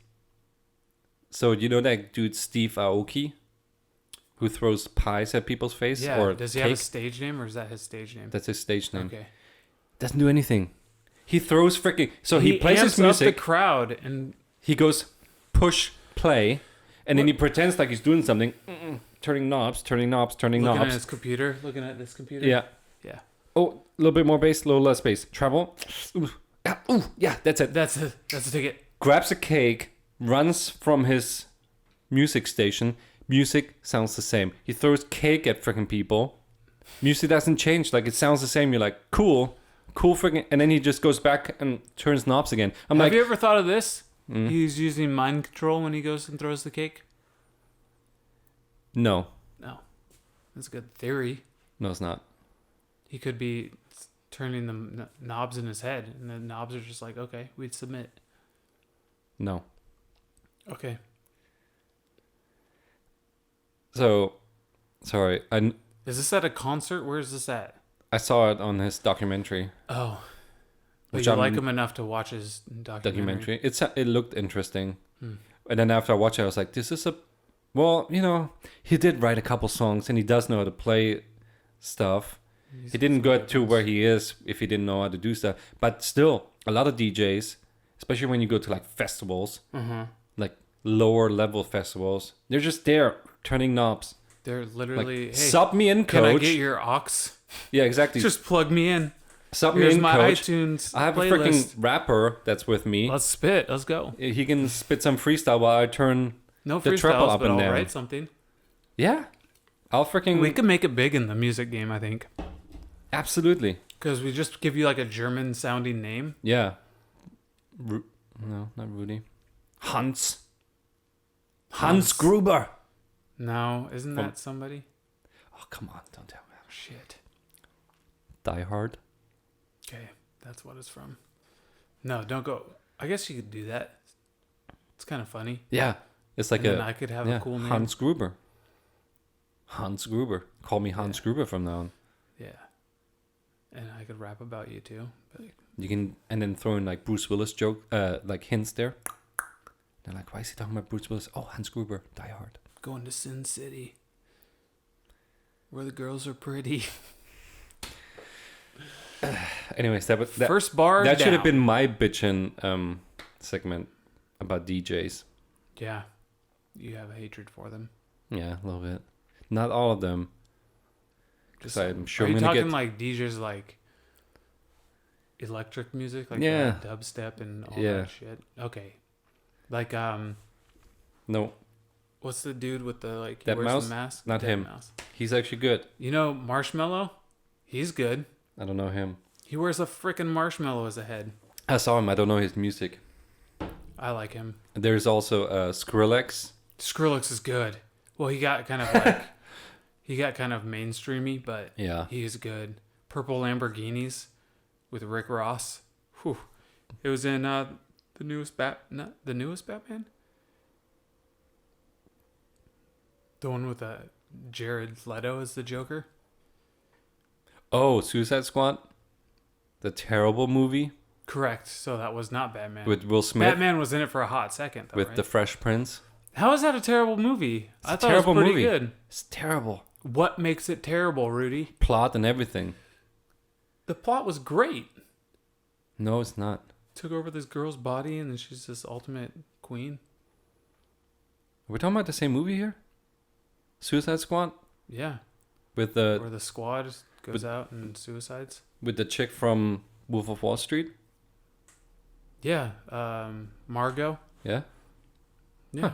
So you know that dude Steve Aoki, who throws pies at people's face? Yeah. Or Does he have a stage name, or is that his stage name? That's his stage name. Okay. Doesn't do anything. He throws freaking. So he plays his amps up music. the crowd, and He goes push play, and then he pretends like he's doing something. Turning knobs, turning knobs, turning looking knobs. at his computer, looking at this computer. Yeah. Yeah. Oh, a little bit more bass, a little less bass. Treble. Ooh, yeah, that's it. That's a ticket. Grabs a cake, runs from his music station. Music sounds the same. He throws cake at freaking people. Music doesn't change. Like, it sounds the same. You're like, cool freaking. And then he just goes back and turns knobs again. Have you ever thought of this? He's using mind control when he goes and throws the cake? No. No. That's a good theory. No, it's not. He could be turning the knobs in his head, and the knobs are just like, okay, we'd submit. No. Okay. So, sorry. Is this at a concert? Where is this at? I saw it on his documentary. Oh. But Which you like him enough to watch his documentary? It looked interesting. Hmm. And then after I watched it, I was like, this is well, he did write a couple songs and he does know how to play stuff. He didn't get to where he is if he didn't know how to do stuff. But still, a lot of DJs, especially when you go to like festivals, like lower level festivals, they're just there turning knobs. They're literally, Like, hey, sub me in, coach. can I get your aux? Yeah, exactly. Just plug me in. Sub Here's me in, my coach. iTunes I have playlist. a freaking rapper that's with me. Let's spit. Let's go. He can spit some freestyle while I turn No the treble freestyles, up but and I'll down. write something. Yeah. I'll freaking... We can make it big in the music game, I think. Absolutely. Because we just give you like a German-sounding name. Yeah. No, not Rudy. Hans Gruber. No, isn't that somebody? Oh, come on. Don't tell me. Shit. Die Hard. Okay, that's what it's from. No, don't go. I guess you could do that. It's kind of funny. Yeah. It's like and then I could have a cool name. Hans Gruber. Hans Gruber. Call me Hans Gruber from now on. Yeah. And I could rap about you too. But You can, and then throw in like Bruce Willis joke, like hints there. They're like, why is he talking about Bruce Willis? Oh, Hans Gruber, Die Hard. going to Sin City, where the girls are pretty. Anyways, that First bar that should have down. been my bitchin' segment about DJs. Yeah. You have hatred for them. Yeah, a little bit. Not all of them. Because I'm sure Are I'm you gonna talking get. like DJs like electric music, like Yeah. dubstep and all Yeah. that shit? Okay, like No, what's the dude with the like? He Dead wears Mouse? the mask? Not Dead him. Mouse. he's actually good. You know Marshmallow? He's good. I don't know him. He wears a freaking marshmallow as a head. I saw him. I don't know his music. I like him. There's also Skrillex. Skrillex is good. Well, he got kind of like he got kind of mainstreamy, but Yeah. he is good. Purple Lamborghinis with Rick Ross. Whew. It was in the newest Batman. The one with Jared Leto as the Joker. Oh, Suicide Squad. The terrible movie Correct. So that was not Batman. with Will Smith. Batman was in it for a hot second, though, with right? the Fresh Prince. How is that a terrible movie? I a thought terrible it was pretty movie. good. It's terrible. What makes it terrible, Rudy? Plot and everything. The plot was great. No, it's not. Took over this girl's body, and then she's this ultimate queen. Are we talking about the same movie here? Suicide Squad Yeah. with Where the the squad goes out and suicides. chick from Wolf of Wall Street. Yeah. Margot. Yeah. Yeah.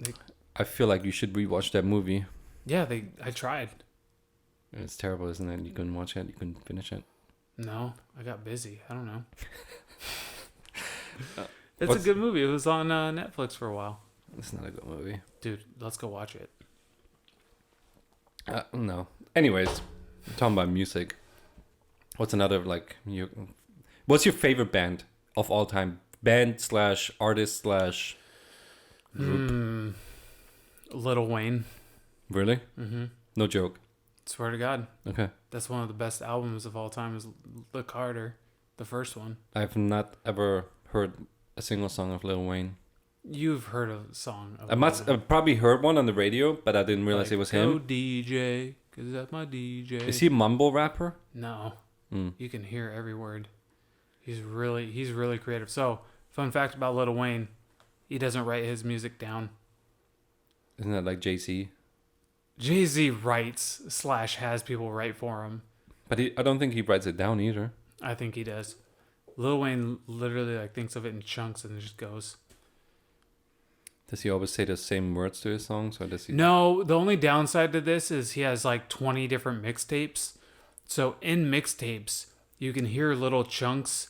Huh. I feel like you should rewatch that movie. Yeah, I tried. It's terrible, isn't it? You couldn't watch it. You couldn't finish it. No, I got busy. I don't know. It's a good movie. It was on Netflix for a while. It's not a good movie. Dude, let's go watch it. No. Anyways, talking about music. What's another like you? What's your favorite band of all time? Band / artist / group. Lil Wayne. Really? Mm-hmm. No joke. Swear to God. Okay. That's one of the best albums of all time. Is Look Harder, the first one. I've not ever heard a single song of Lil Wayne. You've heard a song. Of I've probably heard one on the radio, but I didn't realize like, it was Go him. DJ, cause that's my DJ. Is he a mumble rapper? No, Mm. you can hear every word. He's really creative. So, fun fact about Lil Wayne, he doesn't write his music down. Isn't that like Jay-Z? Jay-Z writes / has people write for him. But I don't think he writes it down either. I think he does. Lil Wayne literally like thinks of it in chunks and just goes. Does he always say the same words to his songs, or does he? No, the only downside to this is he has like 20 different mixtapes. So in mixtapes, you can hear little chunks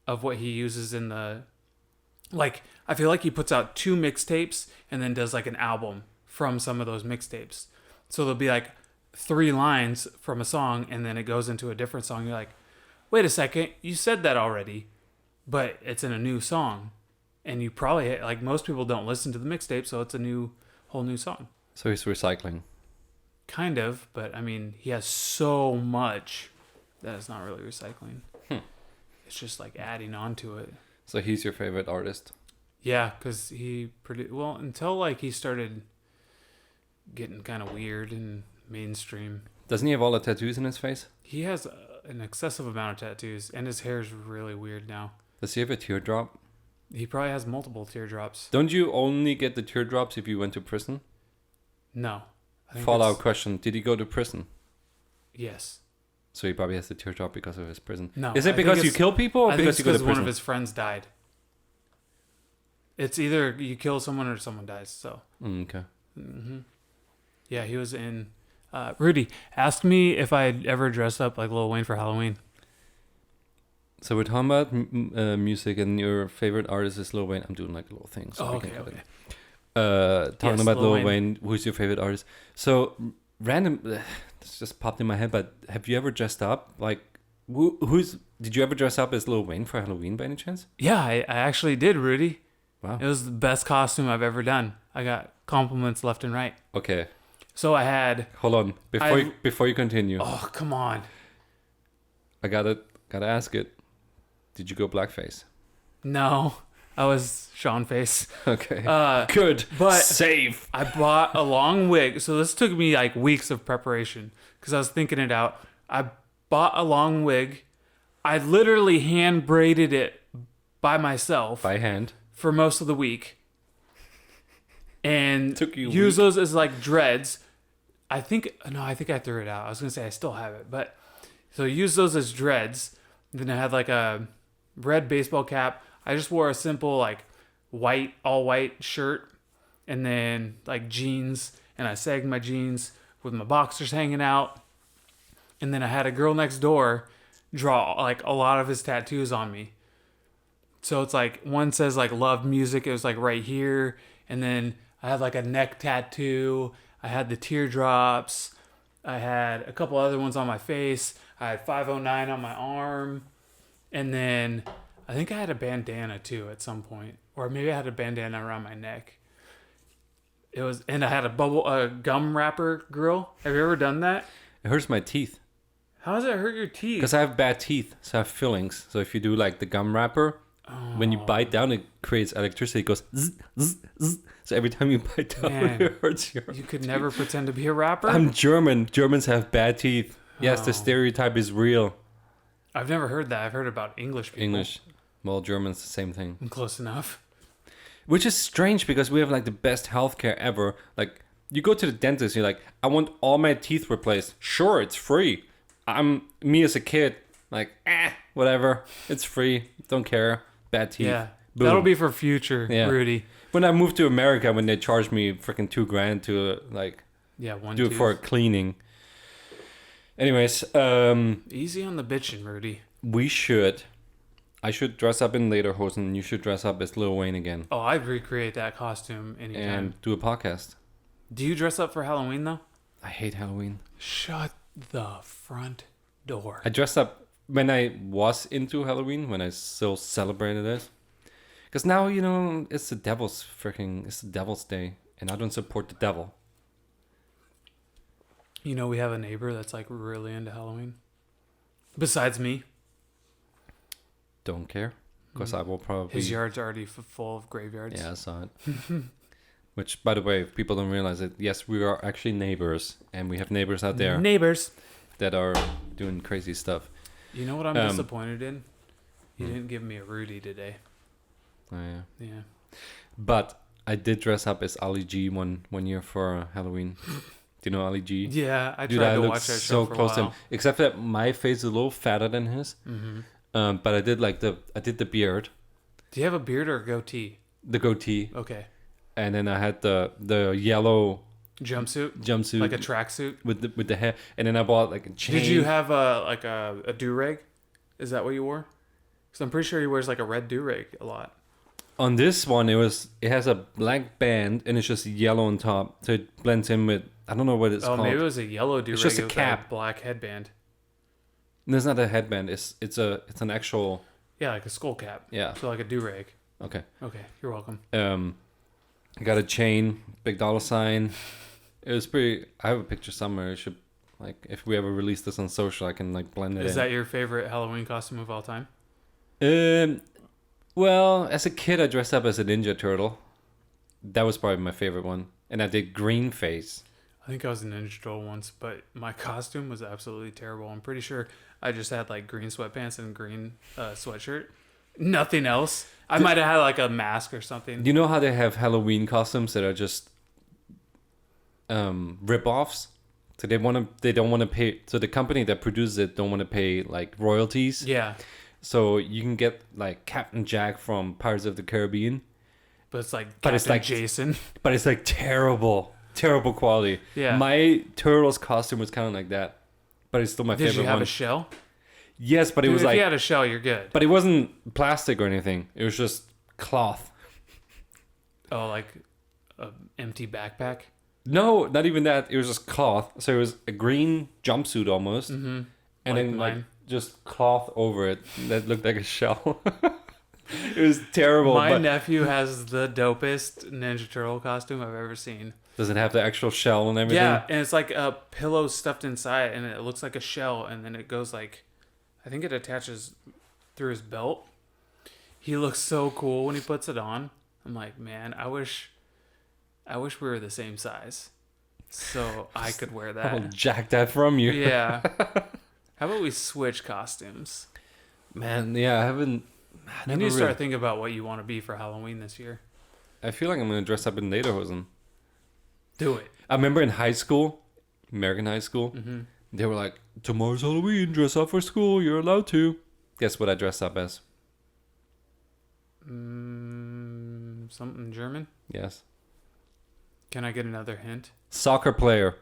of what he uses in the... Like, I feel like he puts out 2 mixtapes and then does like an album from some of those mixtapes. So there'll be like 3 lines from a song and then it goes into a different song. You're like, wait a second, you said that already, but it's in a new song. And you probably, like, most people don't listen to the mixtape, so it's a whole new song. So he's recycling. Kind of, but I mean, he has so much that it's not really recycling. It's just like adding on to it. So he's your favorite artist? Yeah, because well, until like he started getting kind of weird and mainstream. Doesn't he have all the tattoos in his face? He has an excessive amount of tattoos, and his hair is really weird now. Does he have a teardrop? He probably has multiple teardrops. Don't you only get the teardrops if you went to prison? No. Fallout question. Did he go to prison? Yes. So he probably has the teardrop because of his prison. No. Is it because you kill people or because you go to prison? One of his friends died. It's either you kill someone or someone dies. So. Okay. Mm-hmm. Yeah, he was in... Rudy, ask me if I'd ever dressed up like Lil Wayne for Halloween. So we're talking about music, and your favorite artist is Lil Wayne. I'm doing like a little thing. So okay. Talking Yes, about Lil Lil Wayne. Wayne, who's your favorite artist? So random, this just popped in my head. But have you ever dressed up like did you ever dress up as Lil Wayne for Halloween by any chance? Yeah, I actually did, Rudy. Wow. It was the best costume I've ever done. I got compliments left and right. Okay. So I had... Hold on. Before you continue. Oh, come on. I gotta ask it. Did you go blackface? No, I was Sean face. Okay. Good. But safe. I bought a long wig. So this took me like weeks of preparation because I was thinking it out. I bought a long wig. I literally hand braided it by myself. By hand. For most of the week. And Took you a use week. those as like dreads. I think I threw it out. I was going to say I still have it. But so use those as dreads. Then I had like a red baseball cap. I just wore a simple like all white shirt and then like jeans, and I sagged my jeans with my boxers hanging out. And then I had a girl next door draw like a lot of his tattoos on me. So it's like one says like love music. It was like right here. And then I had like a neck tattoo. I had the teardrops. I had a couple other ones on my face. I had 509 on my arm. And then I think I had a bandana too at some point. Or maybe I had a bandana around my neck. And I had a gum wrapper grill. Have you ever done that? It hurts my teeth. How does it hurt your teeth? Because I have bad teeth, so I have fillings. So if you do like the gum wrapper, when you bite down, it creates electricity. It goes zzz, zzz, zzz. So every time you bite down, Man, it hurts your... You could never pretend to be a rapper? I'm German. Germans have bad teeth. Yes, the stereotype is real. I've never heard that. I've heard about English people. English. Well, German's the same thing. Close enough. Which is strange because we have like the best healthcare ever. Like, you go to the dentist, you're like, I want all my teeth replaced. Sure, it's free. Me as a kid, like, whatever. It's free. Don't care. Bad teeth. Yeah. Boom. That'll be for future, Rudy. When I moved to America, when they charged me freaking $2,000 to like do it for cleaning. Anyways, easy on the bitching, Rudy. I should dress up in lederhosen, and you should dress up as Lil Wayne again. Oh, I'd recreate that costume anytime. And do a podcast. Do you dress up for Halloween though? I hate Halloween. Shut the front door. I dressed up when I was into Halloween, when I still celebrated it. Because now, it's the devil's day. And I don't support the devil. We have a neighbor that's like really into Halloween. Besides me. Don't care. Because I will probably... His yard's already full of graveyards. Yeah, I saw it. Which, by the way, if people don't realize it, yes, we are actually neighbors. And we have neighbors out there. Neighbors. That are doing crazy stuff. You know what I'm disappointed in? You didn't give me a Rudy today. Oh, yeah. Yeah. But I did dress up as Ali G one year for Halloween. Do you know Ali G? Yeah, I tried to watch that show for a while. To him. Except that my face is a little fatter than his. Mm-hmm. But I did the beard. Do you have a beard or a goatee? The goatee. Okay. And then I had the yellow jumpsuit, like a tracksuit with the hair. And then I bought like a chain. Did you have a do-rag? Is that what you wore? Because I'm pretty sure he wears like a red do-rag a lot. On this one, it has a black band and it's just yellow on top, so it blends in with, I don't know what it's called. Oh, maybe it was a yellow do-rag. It's just a cap, black headband. No, it's not a headband. It's an actual. Yeah, like a skull cap. Yeah. So like a do-rag. Okay. Okay, you're welcome. I got a chain, big dollar sign. It was pretty. I have a picture somewhere. I should, like, if we ever release this on social, I can like blend it in. Is that your favorite Halloween costume of all time? Well, as a kid, I dressed up as a Ninja Turtle. That was probably my favorite one. And I did green face. I think I was a Ninja Turtle once, but my costume was absolutely terrible. I'm pretty sure I just had like green sweatpants and green sweatshirt. Nothing else. I might have had like a mask or something. Do you know how they have Halloween costumes that are just rip-offs? So they don't want to pay. So the company that produces it don't want to pay like royalties. Yeah. So you can get like Captain Jack from Pirates of the Caribbean. But it's like Captain Jason. But it's like terrible quality. Yeah. My Turtles costume was kind of like that. But it's still my favorite one. Did you have a shell? Yes, but it was if like... If you had a shell, you're good. But it wasn't plastic or anything. It was just cloth. Oh, like an empty backpack? No, not even that. It was just cloth. So it was a green jumpsuit almost. Mm-hmm. And then like just cloth over it that looked like a shell. It was terrible. My nephew has the dopest Ninja Turtle costume I've ever seen. Does it have the actual shell and everything? Yeah, and it's like a pillow stuffed inside, and it looks like a shell, and then it goes like, I think it attaches through his belt. He looks so cool when he puts it on. I'm like, man, I wish we were the same size, so I could wear that. I'll jack that from you. Yeah. How about we switch costumes? Man, yeah, I haven't. You need to start thinking about what you want to be for Halloween this year. I feel like I'm going to dress up in lederhosen. Do it. I remember in high school, American high school, they were like, tomorrow's Halloween, dress up for school, you're allowed to. Guess what I dressed up as? Something German? Yes. Can I get another hint? Soccer player.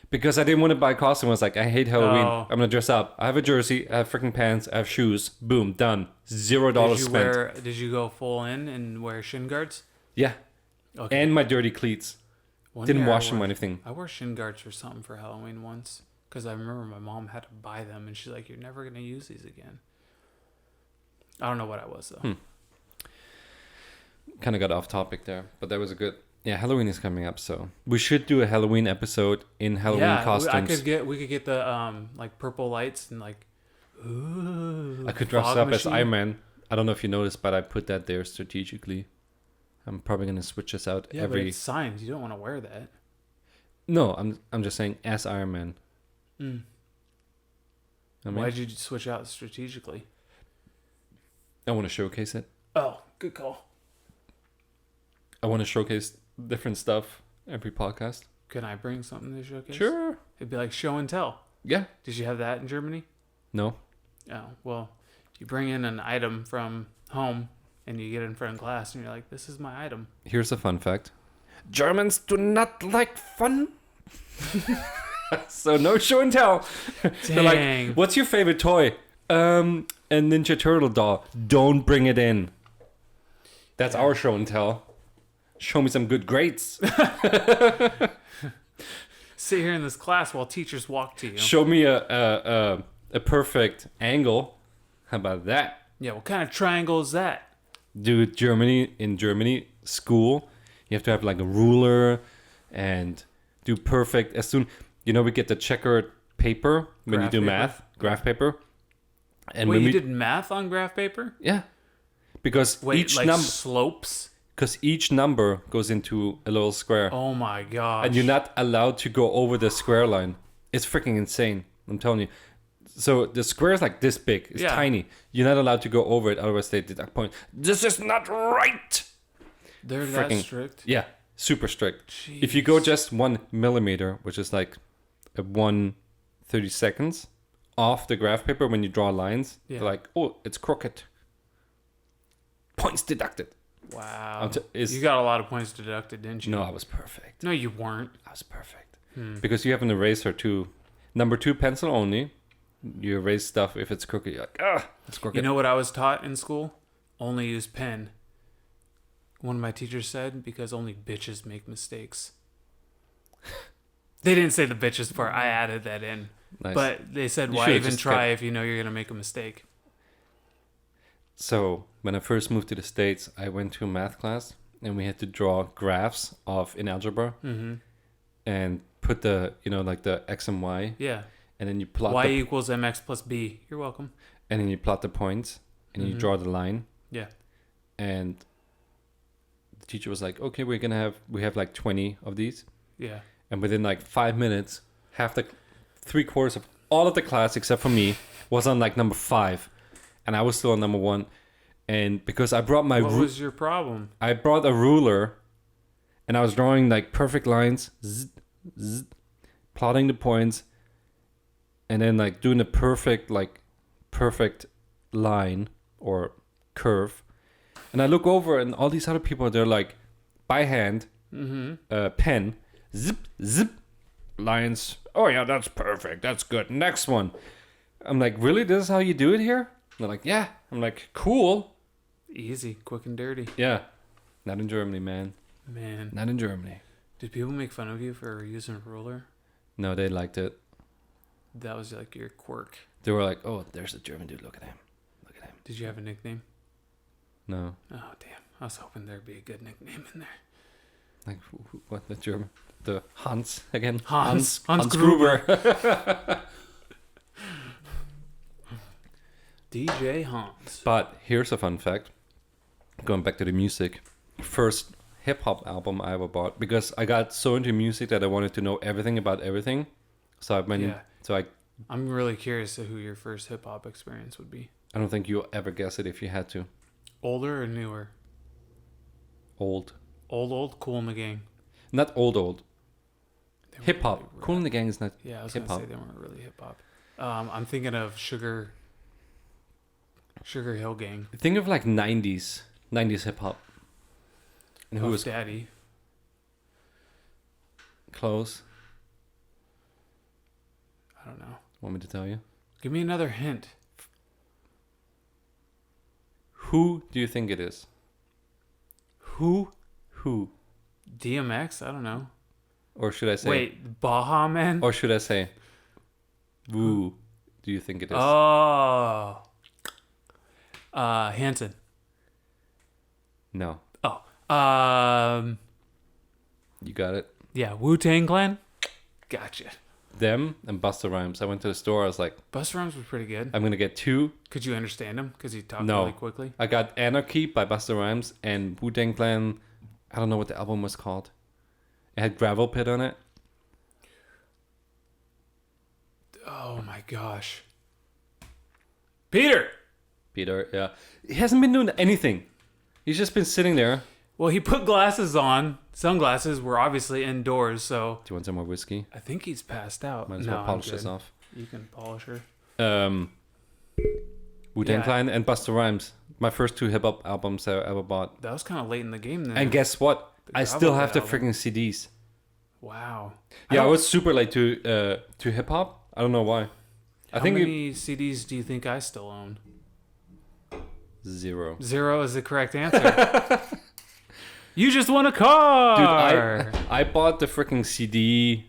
Because I didn't want to buy a costume. I was like, I hate Halloween. Oh. I'm going to dress up. I have a jersey. I have freaking pants. I have shoes. Boom. Done. $0 spent. Did you go full in and wear shin guards? Yeah. Okay. And my dirty cleats. Didn't wash them or anything. I wore shin guards for something for Halloween once. Because I remember my mom had to buy them. And she's like, you're never going to use these again. I don't know what I was, though. Kind of got off topic there. But that was a good... Yeah, Halloween is coming up, so we should do a Halloween episode in Halloween costumes. We could get the like purple lights and like. Ooh, I could dress up as Iron Man. I don't know if you noticed, but I put that there strategically. I'm probably gonna switch this out but it's signs. You don't want to wear that. No, I'm just saying as Iron Man. Why'd you switch out strategically? I want to showcase it. Oh, good call. I want to showcase different stuff every podcast. Can I bring something to showcase? Sure. It'd be like show and tell. Yeah. Did you have that in Germany? No. Oh, well, you bring in an item from home and you get it in front of class and you're like, this is my item. Here's a fun fact. Germans do not like fun. So no show and tell. They're like, what's your favorite toy? A Ninja Turtle doll. Don't bring it in. That's our show and tell. Show me some good grades. Sit here in this class while teachers walk to you. Show me a a perfect angle. How about that? Yeah, what kind of triangle is that? Dude, in Germany, school, you have to have like a ruler and do perfect. As soon, we get the checkered paper when Graph you do paper? math, graph paper. And Wait, when you we did math on graph paper? yeah, because Wait, each like number slopes? because each number goes into a little square, Oh my gosh. and you're not allowed to go over the square line. It's freaking insane. I'm telling you. So the square is like this big. It's Yeah. tiny. You're not allowed to go over it, otherwise they deduct points. This is not right. They're that Freaking- strict? Yeah, super strict. If you go just 1 millimeter, which is like a 1/32 off the graph paper when you draw lines, Yeah. they're like, oh, it's crooked. Points deducted. Wow. is- You got a lot of points deducted, didn't you? No, I was perfect. No, you weren't. I was perfect. Because you have an eraser too. Number 2 pencil only. You erase stuff if it's crooked. You're like, it's crooked. You know what I was taught in school? Only use pen. One of my teachers said, because only bitches make mistakes. They didn't say the bitches part. I added that in. Nice. But they said, You why should've even just try kept- if you know you're going to make a mistake? So when I first moved to the States, I went to a math class and we had to draw graphs in algebra Mm-hmm. and put the, like the X and Y, Yeah. and then you plot Y equals mx plus b. You're welcome. and then you plot the points and you Mhm. draw the line. Yeah. And the teacher was like, okay, we have like 20 of these. Yeah. And within like 5 minutes, half the 3/4 of all of the class except for me was on like number 5, and I was still on number 1. And because I brought my What was your problem? I brought a ruler, and I was drawing like perfect lines, plotting the points, and then like doing a perfect line or curve. And I look over, and all these other people, they're like by hand, pen, zip, lines. Oh yeah, that's perfect. That's good. Next one. I'm like, really? This is how you do it here? And they're like, yeah. I'm like, cool. Easy, quick and dirty. Yeah. Not in Germany, man. Man. Not in Germany. Did people make fun of you for using a ruler? No, they liked it. That was like your quirk. They were like, oh, there's a German dude. Look at him. Look at him. Did you have a nickname? No. Oh, damn. I was hoping there'd be a good nickname in there. Like, what? The German? The Hans again? Hans Gruber. DJ Hans. But here's a fun fact. Going back to the music. First hip-hop album I ever bought. Because I got so into music that I wanted to know everything about everything. So I went... Yeah. So I'm really curious to who your first hip hop experience would be. I don't think you'll ever guess it if you had to. Older or newer? Old. Old, Cool in the Gang. Not old. They weren't Hip-hop. really Cool in the Gang is not Yeah, I was hip-hop. gonna say they weren't really hip hop. I'm thinking of Sugar Hill Gang. Think of like 90s hip-hop. And who Puff was Daddy? close? I don't know. Want me to tell you? Give me another hint. Who do you think it is? Who? Who? DMX? I don't know. Or should I say... Wait, Baha Man? Or should I say... Who do you think it is? Oh. Hanson. No. Oh. You got it. Yeah, Wu-Tang Clan? Gotcha. Them and Busta Rhymes. I went to the store. I was like, Busta Rhymes was pretty good. I'm going to get 2. Could you understand him? Because he talked No. really quickly. I got Anarchy by Busta Rhymes and Wu-Tang Clan. I don't know what the album was called. It had Gravel Pit on it. Oh my gosh. Peter! Peter, yeah. He hasn't been doing anything. He's just been sitting there. Well, he put glasses on. Sunglasses were obviously indoors, so Do you want some more whiskey? I think he's passed out. Might as No, well I'm polish this good. off. You can polish her. Wu-Tang Yeah. Clan and Busta Rhymes. My first 2 hip-hop albums I ever bought. That was kind of late in the game then. And guess what? The I Gravel still Pit have the album. freaking CDs. Wow. Yeah, I was super late to hip-hop. I don't know why. How I think many CDs do you think I still own? 0. 0 is the correct answer. You just won a car! Dude, I bought the freaking CD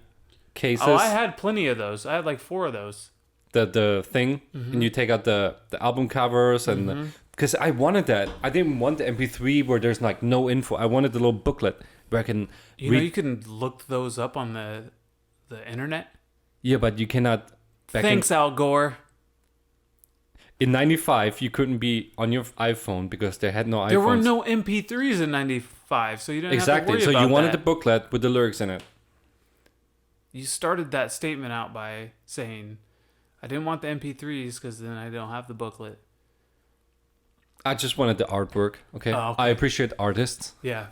cases. Oh, I had plenty of those. I had like 4 of those. the thing, and you take out the album covers, and because I wanted that. I didn't want the MP3 where there's like no info. I wanted the little booklet where I can You know, you can look those up on the internet. Yeah, but you cannot. Thanks, Al Gore. In 95, you couldn't be on your iPhone because they had no iPhones. There were no MP3s in 95, so you didn't have to worry about that. Exactly, so you wanted the booklet with the lyrics in it. You started that statement out by saying, I didn't want the MP3s because then I don't have the booklet. I just wanted the artwork, okay? Oh, okay. I appreciate artists, Yeah.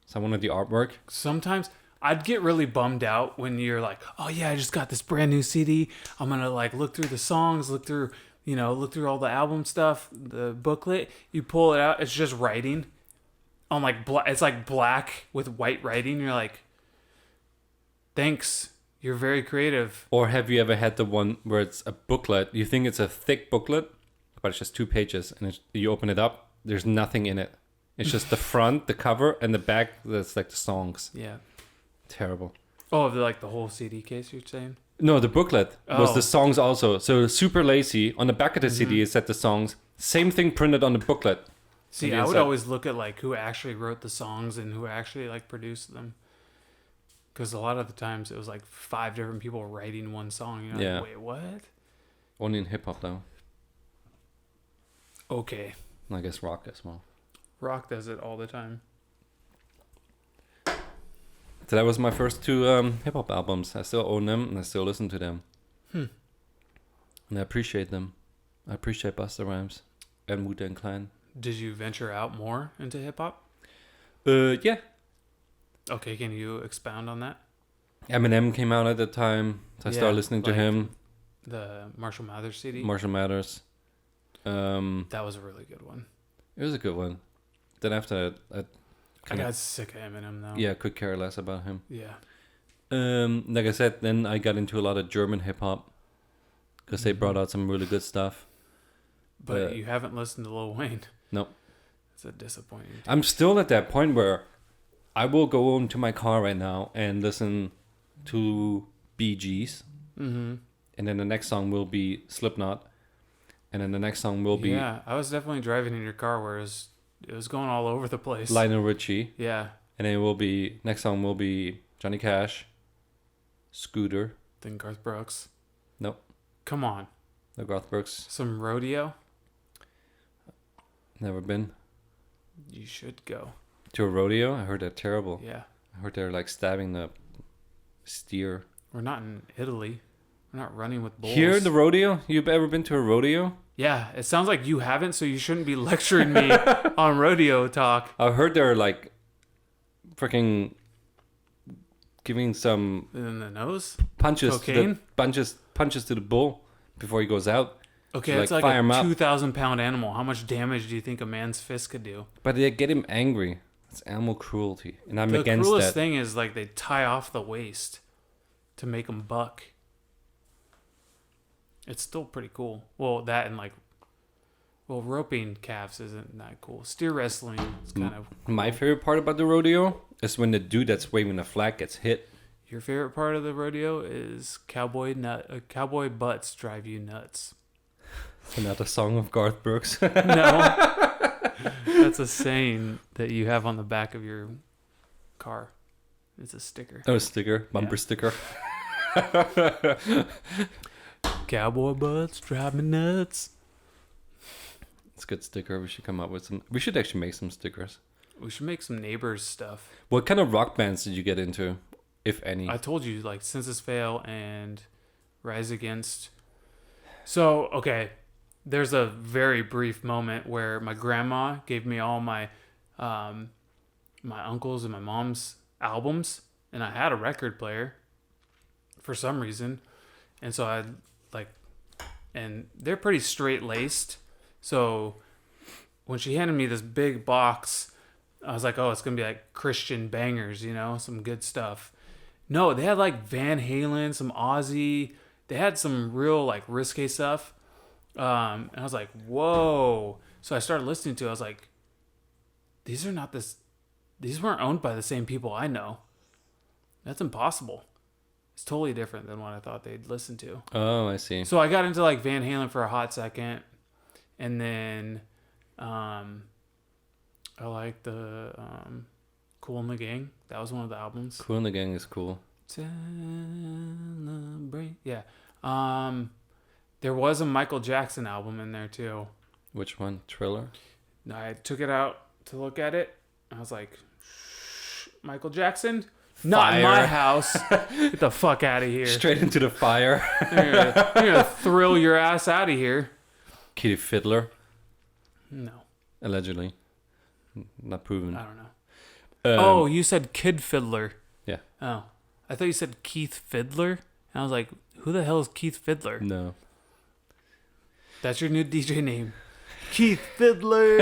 so I wanted the artwork. Sometimes I'd get really bummed out when you're like, oh yeah, I just got this brand new CD. I'm going to like look through the songs, look through all the album stuff, the booklet. You pull it out, it's just writing on like it's like black with white writing. You're like, thanks, you're very creative. Or have you ever had the one where it's a booklet, you think it's a thick booklet, but it's just 2 pages, and you open it up, there's nothing in it. It's just the front, the cover, and the back that's like the songs. Yeah. Terrible. Oh, like the whole CD case, you're saying? No, the booklet was Oh. the songs also. So super lazy. On the back of the CD, it said the songs. Same thing printed on the booklet. See, On the I would inside. always look at like who actually wrote the songs and who actually like produced them. Because a lot of the times it was like 5 different people writing one song. You're Yeah. like, wait, what? Only in hip hop though. Okay. And I guess rock as well. Rock does it all the time. So that was my first 2 hip hop albums. I still own them and I still listen to them. And I appreciate them. I appreciate Busta Rhymes and Wu-Tang Clan. Did you venture out more into hip hop? Yeah. Okay, can you expound on that? Eminem came out at the time. So I started listening to like him. The Marshall Mathers CD? Marshall Mathers. That was a really good one. It was a good one. Then after that, I got sick of Eminem though. yeah, could care less about him. Yeah. Like I said, then I got into a lot of German hip hop because they brought out some really good stuff. But you haven't listened to Lil Wayne. No, It's a disappointing. I'm still at that point where I will go into my car right now and listen to Bee Gees, and then the next song will be Slipknot, and then the next song will be Yeah, I was definitely driving in your car where it was going all over the place. Lionel Richie, Yeah. and then it will be next song will be Johnny Cash, Scooter. Then Garth Brooks. Nope, Come on. no Garth Brooks. Some rodeo. Never been You should go. to a rodeo. I heard that terrible. Yeah. I heard they're like stabbing the steer. We're not in Italy. We're not running with bulls. Here, the rodeo? You've ever been to a rodeo? Yeah, it sounds like you haven't, so you shouldn't be lecturing me on rodeo talk. I heard they're like freaking giving some In the nose? punches Cocaine? punches to the bull before he goes out. Okay, To, it's like fire him a up. 2,000-pound animal. How much damage do you think a man's fist could do? But they get him angry. It's animal cruelty, and I'm The against cruelest that. thing is like they tie off the waist to make them buck. It's still pretty cool. Well, that and like, roping calves isn't that cool. Steer wrestling is kind of My favorite part about the rodeo is when the dude that's waving the flag gets hit. Your favorite part of the rodeo is cowboy butts drive you nuts. Another song of Garth Brooks. No, that's a saying that you have on the back of your car. It's a sticker. Oh, sticker, bumper Yeah. sticker. Cowboy butts drive me nuts. It's a good sticker. We should come up with some. We should actually make some stickers. We should make some neighbors stuff. What kind of rock bands did you get into, if any? I told you, like Census Fail and Rise Against. So, okay, there's a very brief moment where my grandma gave me all my my uncle's and my mom's albums, and I had a record player for some reason, and so I and they're pretty straight laced. So when she handed me this big box, I was like, oh, it's gonna be like Christian bangers, some good stuff. No, they had like Van Halen, some Ozzy. They had some real like risque stuff. And I was like, whoa. So I started listening to it. I was like, these weren't owned by the same people I know. That's impossible. It's totally different than what I thought they'd listen to. Oh, I see. So I got into like Van Halen for a hot second, and then I like the Cool and the Gang. That was one of the albums. Cool and the Gang is cool. Celebrate. Yeah. There was a Michael Jackson album in there too. Which one? Thriller? I took it out to look at it. I was like, Shh, Michael Jackson? Not in my house. Get the fuck out of here. Straight into the fire. You're gonna thrill your ass out of here. Kitty Fiddler, No. allegedly. Not proven. I don't know. Um, Oh, you said Kid Fiddler. Yeah. Oh. I thought you said Keith Fiddler. And I was like, who the hell is Keith Fiddler? No. That's your new DJ name. Keith Fiddler.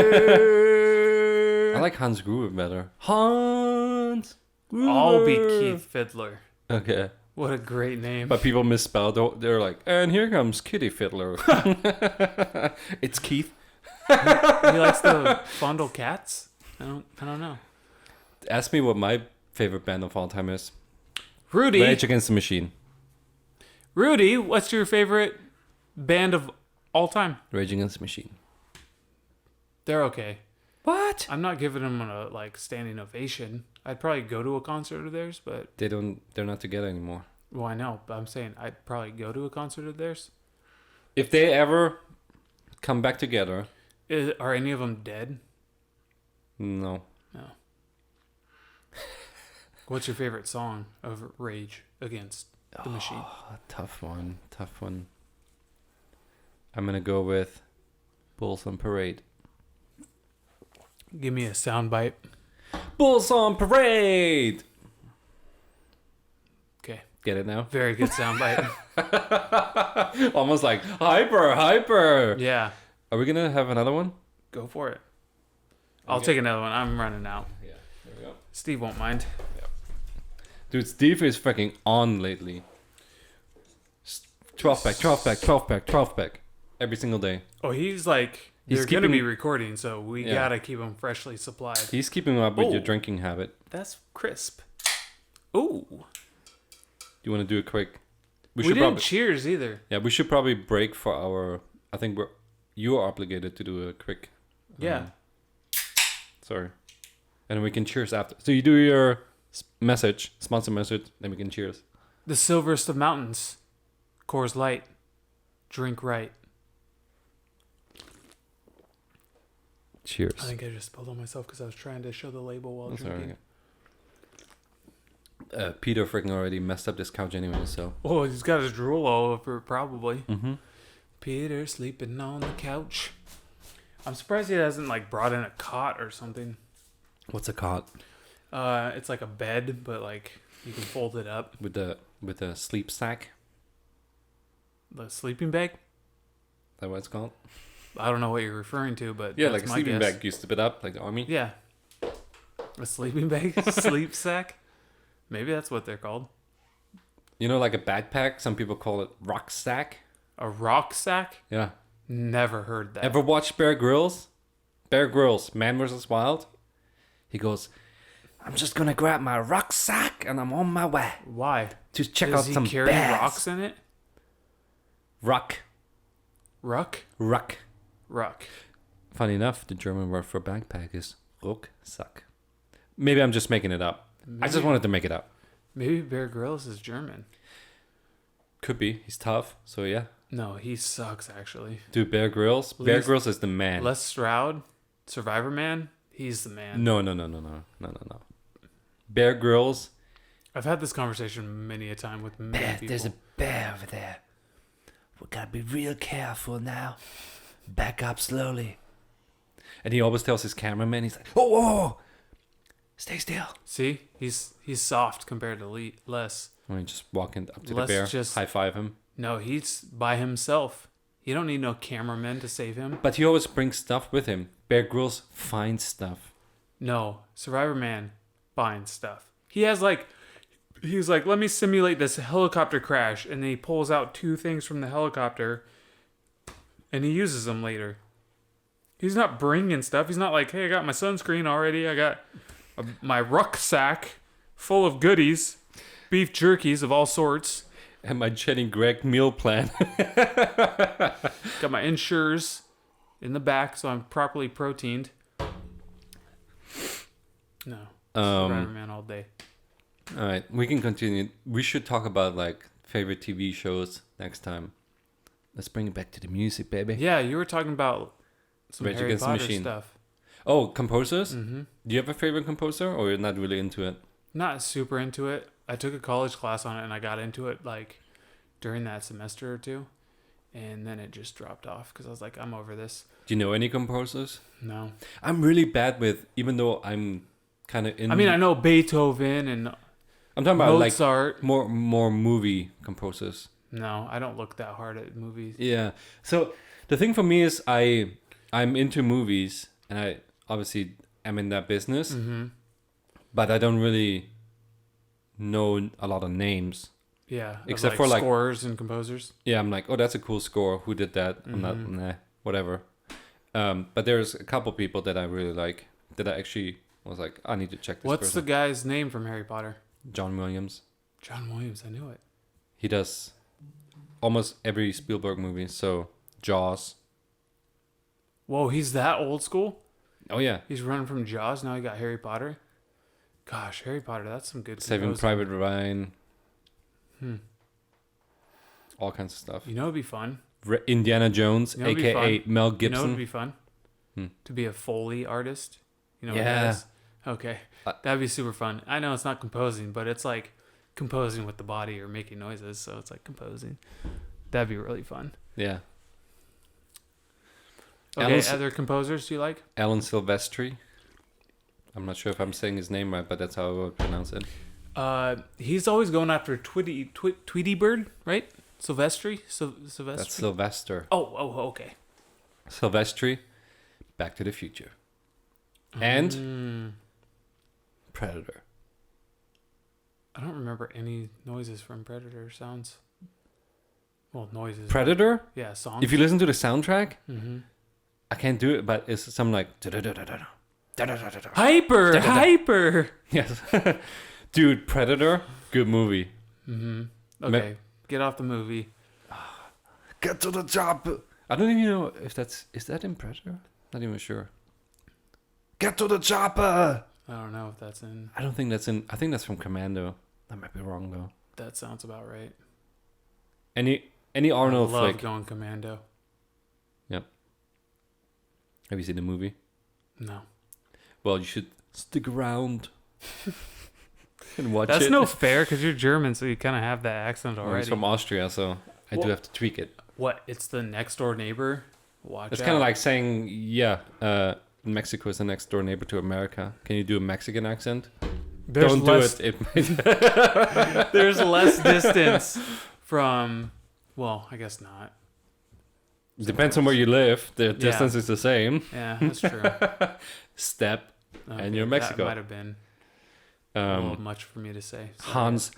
I like Hans Gruber better. Hans Gruber. I'll be Keith Fiddler. Okay. What a great name. But people misspelled. They're like, and here comes Kitty Fiddler. It's Keith. He likes to fondle cats? I don't know. Ask me what my favorite band of all time is. Rudy. Rage Against the Machine. Rudy, what's your favorite band of all time? Rage Against the Machine. They're okay. What? I'm not giving them a like standing ovation. I'd probably go to a concert of theirs, but They're not together anymore. well, I know, but I'm saying I'd probably go to a concert of theirs. If they ever come back together, Are any of them dead? no. No. What's your favorite song of Rage Against the Machine? Tough one. I'm gonna go with Bulls on Parade. Give me a soundbite. Bulls on Parade! Okay. Get it now? Very good soundbite. Almost like hyper. Yeah. Are we gonna have another one? Go for it. I'll Okay. take another one. I'm running out. Yeah, there we go. Steve won't mind. Dude, Steve is fucking on lately. 12 pack. Every single day. Oh, he's like, He's they're going to be keeping- recording, so we Yeah. got to keep him freshly supplied. He's keeping up with your Oh. drinking habit. That's crisp. Ooh. You want to do a quick? We should didn't cheers either. Yeah, we should probably break for our. I think you are obligated to do a quick. Yeah. Sorry, and then we can cheers after. So you do your sponsor message, then we can cheers. The silverest of mountains. Coors Light. Drink right. Cheers. I think I just spilled on myself because I was trying to show the label while That's drinking. alright. Peter freaking already messed up this couch anyway, so. Oh, he's got his drool all over it, probably. Mm-hmm. Peter sleeping on the couch. I'm surprised he hasn't like brought in a cot or something. What's a cot? It's like a bed, but like you can fold it up. With the sleep sack? The sleeping bag? Is that what it's called? I don't know what you're referring to, but Yeah, that's like a my sleeping guess. bag you zip it up, like the army. Yeah. A sleeping bag? Sleep sack? Maybe that's what they're called. You know, like a backpack. Some people call it rucksack. A rock sack? Yeah. Never heard that. Ever watched Bear Grylls? Bear Grylls, Man vs. Wild. He goes, "I'm just gonna grab my rucksack and I'm on my way Why? to check Does out he some carry bears." rocks in it? Ruck. Ruck? Ruck. Funny enough, the German word for backpack is Rucksack. Maybe I'm just making it up. I just wanted to make it up. Maybe Bear Grylls is German. Could be. He's tough. So yeah. No, he sucks actually. Dude, Bear Grylls. Bear Les- Grylls is the man. Les Stroud, Survivor Man, he's the man. No. Bear Grylls. I've had this conversation many a time with many people. There's a bear over there. We gotta be real careful now. Back up slowly. And he always tells his cameraman, he's like, "Oh, stay still." See, he's soft compared to Les. When just walking up to Les the bear, just- high five him. No, he's by himself. You don't need no cameraman to save him. But he always brings stuff with him. Bear Grylls finds stuff. No, Survivor Man finds stuff. He's like, let me simulate this helicopter crash, and then he pulls out two things from the helicopter, and he uses them later. He's not bringing stuff. He's not like, hey, I got my sunscreen already. I got my rucksack full of goodies. beef jerkies of all sorts. And my Jenny Gregg meal plan. Got my Ensures in the back, so I'm properly proteined. No. Rider Man all day. All right, we can continue. We should talk about like favorite TV shows next time. Let's bring it back to the music, baby. Yeah, you were talking about some Rage Harry Against the Potter Machine. stuff. Oh, composers? Mm-hmm. Do you have a favorite composer, or you're not really into it? Not super into it. I took a college class on it, and I got into it like during that semester or two, and then it just dropped off because I was like, I'm over this. Do you know any composers? No. I'm really bad with, even though I'm kind of in. I mean, I know Beethoven and I'm talking about Mozart. like more movie composers. No, I don't look that hard at movies. Yeah. So the thing for me is I'm into movies, and I obviously am in that business, but I don't really know a lot of names. Yeah, except like for like scorers and composers. Yeah, I'm like, oh, that's a cool score. Who did that? I'm not, nah, whatever. But there's a couple people that I really like that I actually was like, I need to check this. What's person. the guy's name from Harry Potter? John Williams. John Williams. I knew it. He does almost every Spielberg movie. So Jaws. Whoa, he's that old school? Oh yeah. He's running from Jaws. Now he got Harry Potter. Gosh, Harry Potter. That's some good. Saving composing. Private Ryan. All kinds of stuff. You know, it'd be fun. Indiana Jones, You know what'd be aka fun? Mel You know, Gibson. it'd be fun to be a Foley artist. You know, what Yeah. that is? Okay, that'd be super fun. I know it's not composing, but it's like composing with the body or making noises, so it's like composing. That'd be really fun. Yeah. Okay, other composers you like? Alan Silvestri. I'm not sure if I'm saying his name right, but that's how I would pronounce it. He's always going after Tweety Bird, right? Silvestri? Sylvester? That's Sylvester. Oh, okay. Silvestri, Back to the Future. And Predator. I don't remember any noises from Predator sounds. Well, noises. Predator? Yeah, songs. If you listen to the soundtrack, I can't do it, but it's something like... Hyper! Yes. Dude, Predator, good movie. Okay, get off the movie. Get to the job. I don't even know if that's... Is that in Predator? Not even sure. Get to the chopper! I don't know if that's in... I don't think that's in... I think that's from Commando. I might be wrong, though. That sounds about right. Any Arnold I love flick. going Commando. Yep. Have you seen the movie? No. Well, you should stick around and watch That's it. no fair because you're German, so you kind of have that accent Well, already. he's from Austria, so I do have to tweak it. What? It's the next door neighbor? Watch It's out. kind of like saying, Mexico is the next door neighbor to America. Can you do a Mexican accent? There's Don't less, do it. There's less distance from... Well, I guess not. Depends on where you live. The distance is the same. Yeah, that's true. Step, Okay, and you're Mexico. That might have been a little much for me to say. Sorry. Hans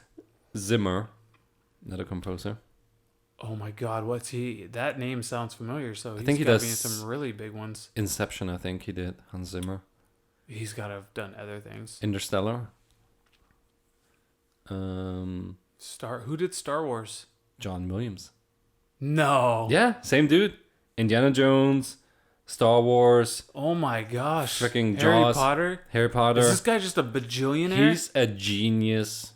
Zimmer, another composer. Oh my God, what's he? That name sounds familiar. So he's think he gotta be in does- some really big ones. Inception, I think he did. Hans Zimmer. He's got to have done other things. Interstellar. Who did Star Wars? John Williams. No. Yeah, same dude. Indiana Jones, Star Wars, Oh my gosh. Freaking Harry Jaws. Potter. Harry Potter. Is this guy just a bajillionaire? He's a genius.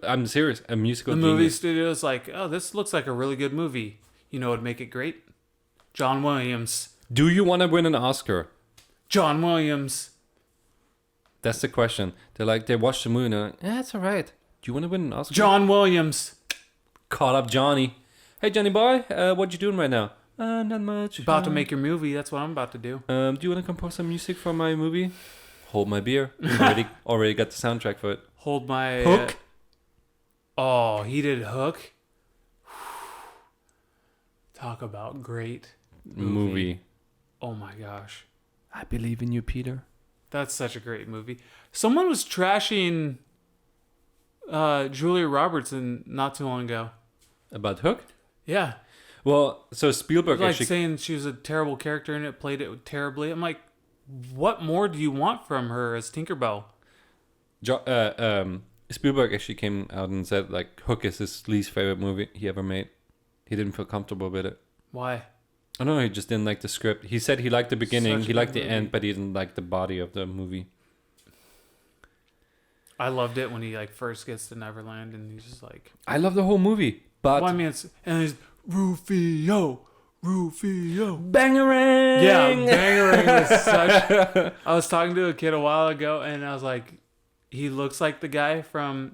I'm serious. A musical The genius. movie studio's like, oh, this looks like a really good movie. You know what'd make it great? John Williams. Do you want to win an Oscar? John Williams. That's the question. They watch the movie and they're like, yeah, it's all right. Do you want to win an Oscar? John Williams. Call up Johnny. Hey, Johnny boy, what you doing right now? Not much. About to make your movie. That's what I'm about to do. Do you want to compose some music for my movie? Hold my beer. Already got the soundtrack for it. Hold my... Hook. Oh, he did Hook. Talk about great Movie. Oh my gosh. I believe in you, Peter. That's such a great movie. Someone was trashing Julia Roberts not too long ago. About Hook? Yeah. Well, so Spielberg Like actually... saying she was a terrible character in it, played it terribly. I'm like, what more do you want from her as Tinkerbell? Spielberg actually came out and said like Hook is his least favorite movie he ever made. He didn't feel comfortable with it. Why? I don't know. He just didn't like the script. He said he liked the beginning, Such he a liked good the movie. end, but he didn't like the body of the movie. I loved it when he like first gets to Neverland and he's just like, I love the whole movie, but well, I mean, and he's Rufio. Bangarang. Yeah, Bangarang was such. I was talking to a kid a while ago, and I was like, he looks like the guy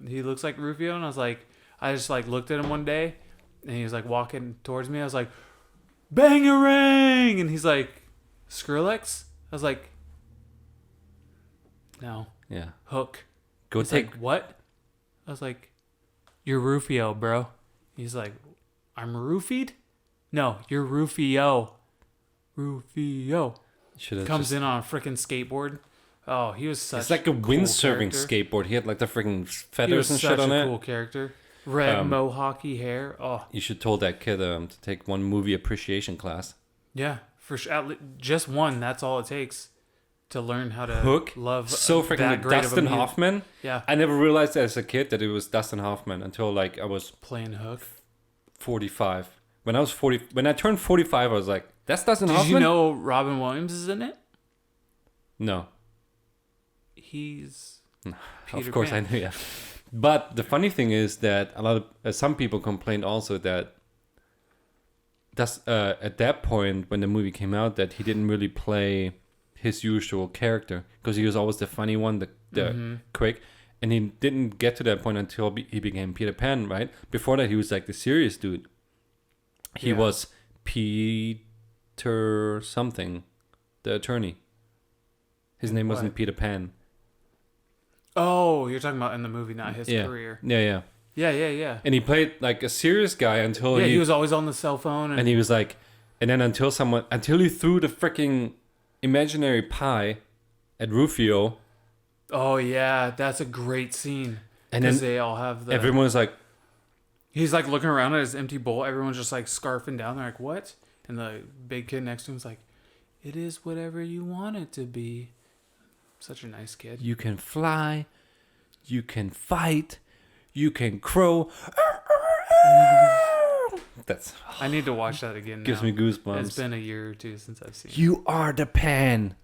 he looks like Rufio, and I was like, I just like looked at him one day, and he was like walking towards me. I was like, Bangarang, and he's like, Skrillex. I was like, no, Yeah. Hook. Go He's take. like, what? I was like, you're Rufio, bro. He's like, I'm roofied? No, you're Rufio. Rufio. Should've Comes just- in on a freaking skateboard. Oh, he was such It's like a cool windsurfing character. skateboard. He had like the freaking He was feathers and such shit on a it. cool character. Red mohawky hair. Oh, You should told that kid to take one movie appreciation class. yeah. For sure. Just one. That's all it takes to learn how to Hook. love So that freaking great Dustin of a Hoffman. Yeah. I never realized as a kid that it was Dustin Hoffman until like I was Playing Hook. 45. When I turned 45, I was like, that's Dustin Did Hoffman? you know Robin Williams is in it? No. He's Of course Pan. I knew, yeah. But the funny thing is that a lot of some people complained also that at that point when the movie came out that he didn't really play his usual character because he was always the funny one, the quick, and he didn't get to that point until he became Peter Pan, right? Before that, he was like the serious dude. He Yeah. was Peter something, the attorney. His name wasn't What? Peter Pan. Oh, you're talking about in the movie, not his Yeah. career. Yeah. Yeah. And he played like a serious guy until Yeah, he was always on the cell phone. and he was like, and then until he threw the freaking imaginary pie at Rufio, oh, yeah. That's a great scene. and Because then they all have the... everyone was like, He's like looking around at his empty bowl. Everyone's just like scarfing down. They're like, what? And the big kid next to him's like, it is whatever you want it to be. Such a nice kid. you can fly, you can fight, you can crow. That's I need to watch that again now. gives me goosebumps. It's been a year or two since I've seen it. You are the Pan.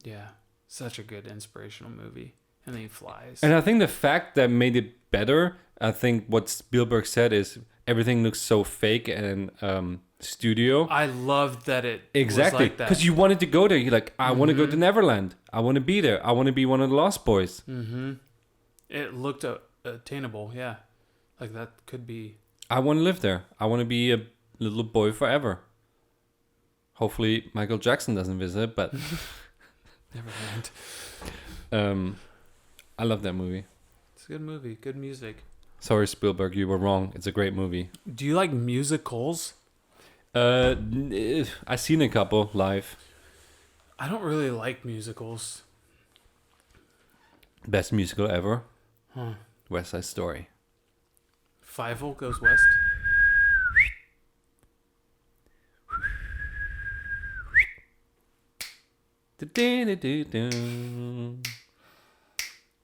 Yeah. Such a good inspirational movie. And then he flies. And I think the fact that made it better, I think what Spielberg said is everything looks so fake and studio. I loved that it Exactly, was like that. because you wanted to go there. You're like, I want to go to Neverland. I want to be there. I want to be one of the Lost Boys. Mm-hmm. It looked attainable, yeah. Like that could be... I want to live there. I want to be a little boy forever. Hopefully Michael Jackson doesn't visit, but Neverland. I love that movie. It's a good movie. Good music. Sorry, Spielberg, you were wrong. It's a great movie. Do you like musicals? I seen a couple live. I don't really like musicals. Best musical ever. Huh. West Side Story. Fievel Goes West.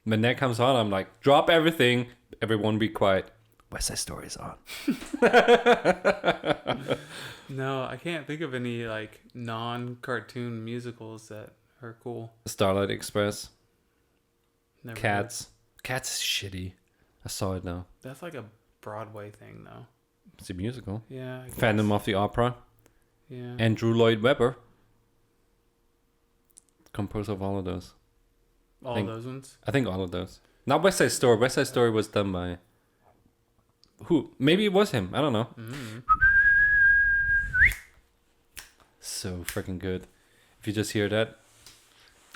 When that comes on, I'm like, drop everything. Everyone be quiet. West Side Story is on. No, I can't think of any like non-cartoon musicals that are cool. Starlight Express. Never heard. Cats. Cats is shitty. I saw it now. That's like a Broadway thing, though. It's a musical. Yeah. I guess. Phantom of the Opera. Yeah. Andrew Lloyd Webber. Composer of all of those. All think- those ones. I think all of those. Not West Side Story. West Side Story was done by... Who? Maybe it was him. I don't know. Mm. So freaking good. If you just hear that,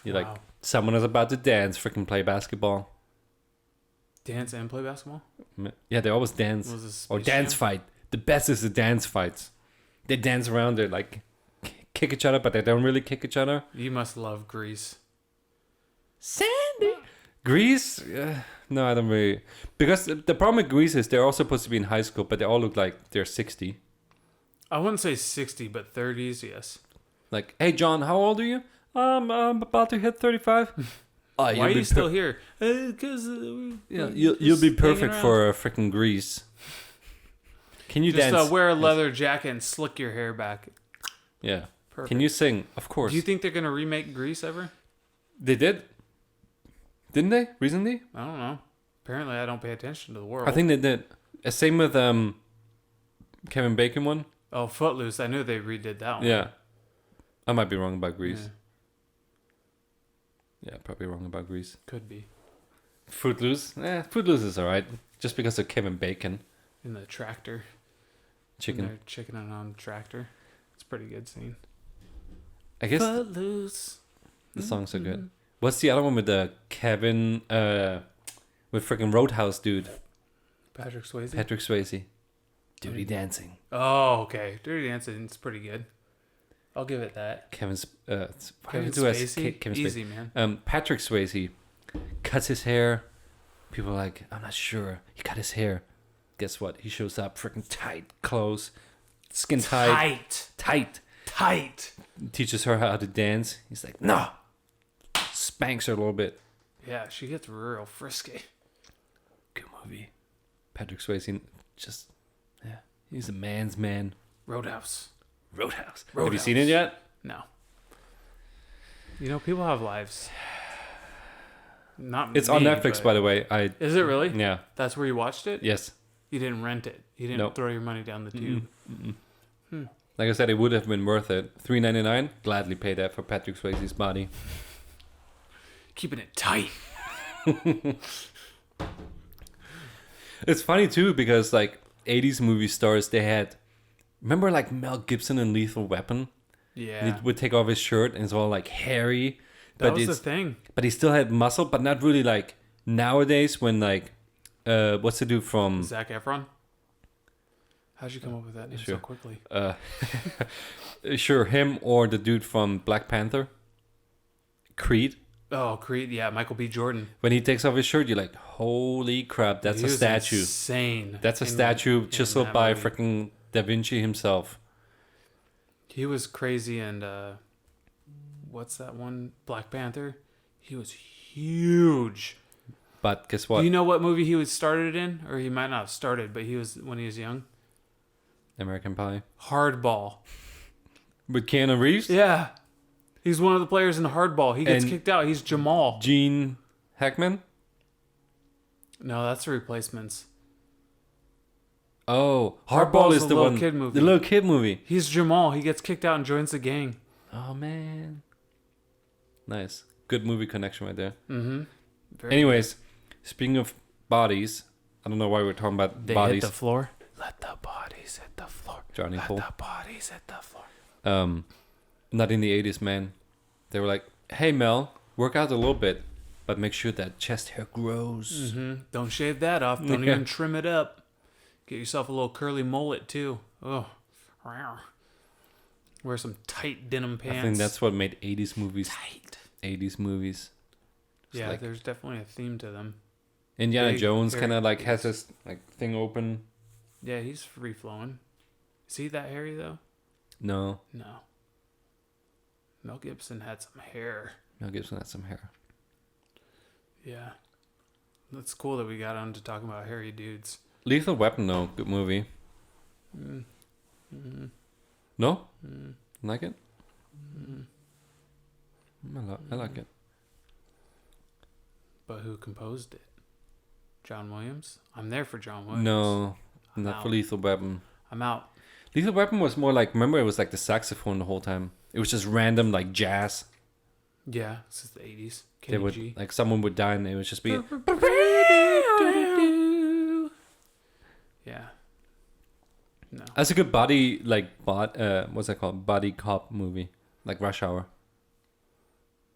you're like, Wow. someone is about to dance, freaking play basketball. Dance and play basketball. Yeah, they always dance. Was this Or Space dance Jam? fight. The best is the dance fights. They dance around, they like kick each other, but they don't really kick each other. You must love Grease. Sandy. Grease? No, I don't really. Because the problem with Grease is they're all supposed to be in high school, but they all look like they're 60. I wouldn't say 60, but 30s, yes. Like, hey, John, how old are you? I'm about to hit 35. Oh, Why are you still here? Because Yeah, you'll be perfect for freaking Grease. Can you just dance? wear a leather jacket and slick your hair back. Yeah. Perfect. Can you sing? Of course. Do you think they're gonna remake Grease ever? They did? Didn't they? Recently? I don't know. Apparently, I don't pay attention to the world. I think they did. Same with Kevin Bacon one. Oh, Footloose. I knew they redid that one. Yeah. I might be wrong about Grease. Yeah, probably wrong about Grease. Could be. Footloose? Footloose is alright. Just because of Kevin Bacon. In the tractor. Chicken. They're chickening on the tractor. It's a pretty good scene. I guess Footloose. the songs are good. What's the other one with the Kevin, with freaking Roadhouse dude? Patrick Swayze. Patrick Swayze. Dirty Dancing. Oh, okay. Dirty Dancing's pretty good. I'll give it that. Kevin Kevin Spacey. Spacey. Easy, man. Patrick Swayze cuts his hair. People are like, I'm not sure. He cut his hair. Guess what? He shows up freaking tight clothes. Skin tight. Tight. Teaches her how to dance. He's like, no. Spanks her a little bit. Yeah, she gets real frisky. Good movie. Patrick Swayze, just, yeah. He's a man's man. Roadhouse. Have you seen it yet? No. You know, people have lives. Not It's me, on Netflix, but- by the way. Is it really? Yeah. That's where you watched it? Yes. You didn't rent it. You didn't Nope. throw your money down the tube. Like I said, it would have been worth it. $3.99. Gladly pay that for Patrick Swayze's body. Keeping it tight. It's funny too because like 80s movie stars, they had, remember like Mel Gibson in Lethal Weapon? Yeah. And he would take off his shirt and it's all like hairy. That But was the it's thing. but he still had muscle, but not really like nowadays when like what's the dude from Zac Efron? How'd you come up with that name Sure. so quickly? sure, him or the dude from Black Panther? Creed. Oh, Creed. Yeah, Michael B. Jordan. When he takes off his shirt, you're like, holy crap, that's He a was statue. Insane. That's a in- statue in chiseled that by movie. freaking Da Vinci himself. He was crazy, and what's that one? Black Panther. He was huge. But guess what? Do you know what movie he was started in, or he might not have started, but he was when he was young? American Pie. Hardball. With Keanu Reeves? Yeah, he's one of the players in Hardball. He gets And- kicked out. He's Jamal. Gene Hackman? No, that's the Replacements. Oh, Hardball's Hardball is the the little one. kid movie. The little kid movie. He's Jamal. He gets kicked out and joins the gang. Oh, man. Nice. Good movie connection right there. Mm-hmm. Anyways, speaking of bodies, I don't know why we're talking about They bodies. hit the floor. Let the bodies hit the floor. Johnny Let Cole. the bodies hit the floor. Not in the 80s, man. They were like, hey, Mel, work out a little bit, but make sure that chest hair grows. Mm-hmm. Don't shave that off. Don't Yeah. even trim it up. Get yourself a little curly mullet too. Oh, wear some tight denim pants. I think that's what made 80s movies. tight. 80s movies. It's Yeah, like there's definitely a theme to them. Indiana big, Jones very kind of like 80s. has this like thing open. Yeah, he's free flowing. Is he that hairy though? No, No. Mel Gibson had some hair. Mel Gibson has some hair. Yeah. That's cool that we got on to talking about hairy dudes. Lethal Weapon, though, good movie. Mm-hmm. No, like it. I like it. But who composed it? John Williams? I'm there for John Williams. No, I'm not for out. Lethal Weapon. I'm out. Lethal Weapon was more like, remember, it was like the saxophone the whole time. It was just random like jazz. Yeah, this is the 80s. They Kenny would G. like someone would die and it would just be. Yeah. No. That's a good body like what's that called? Body cop movie, like Rush Hour.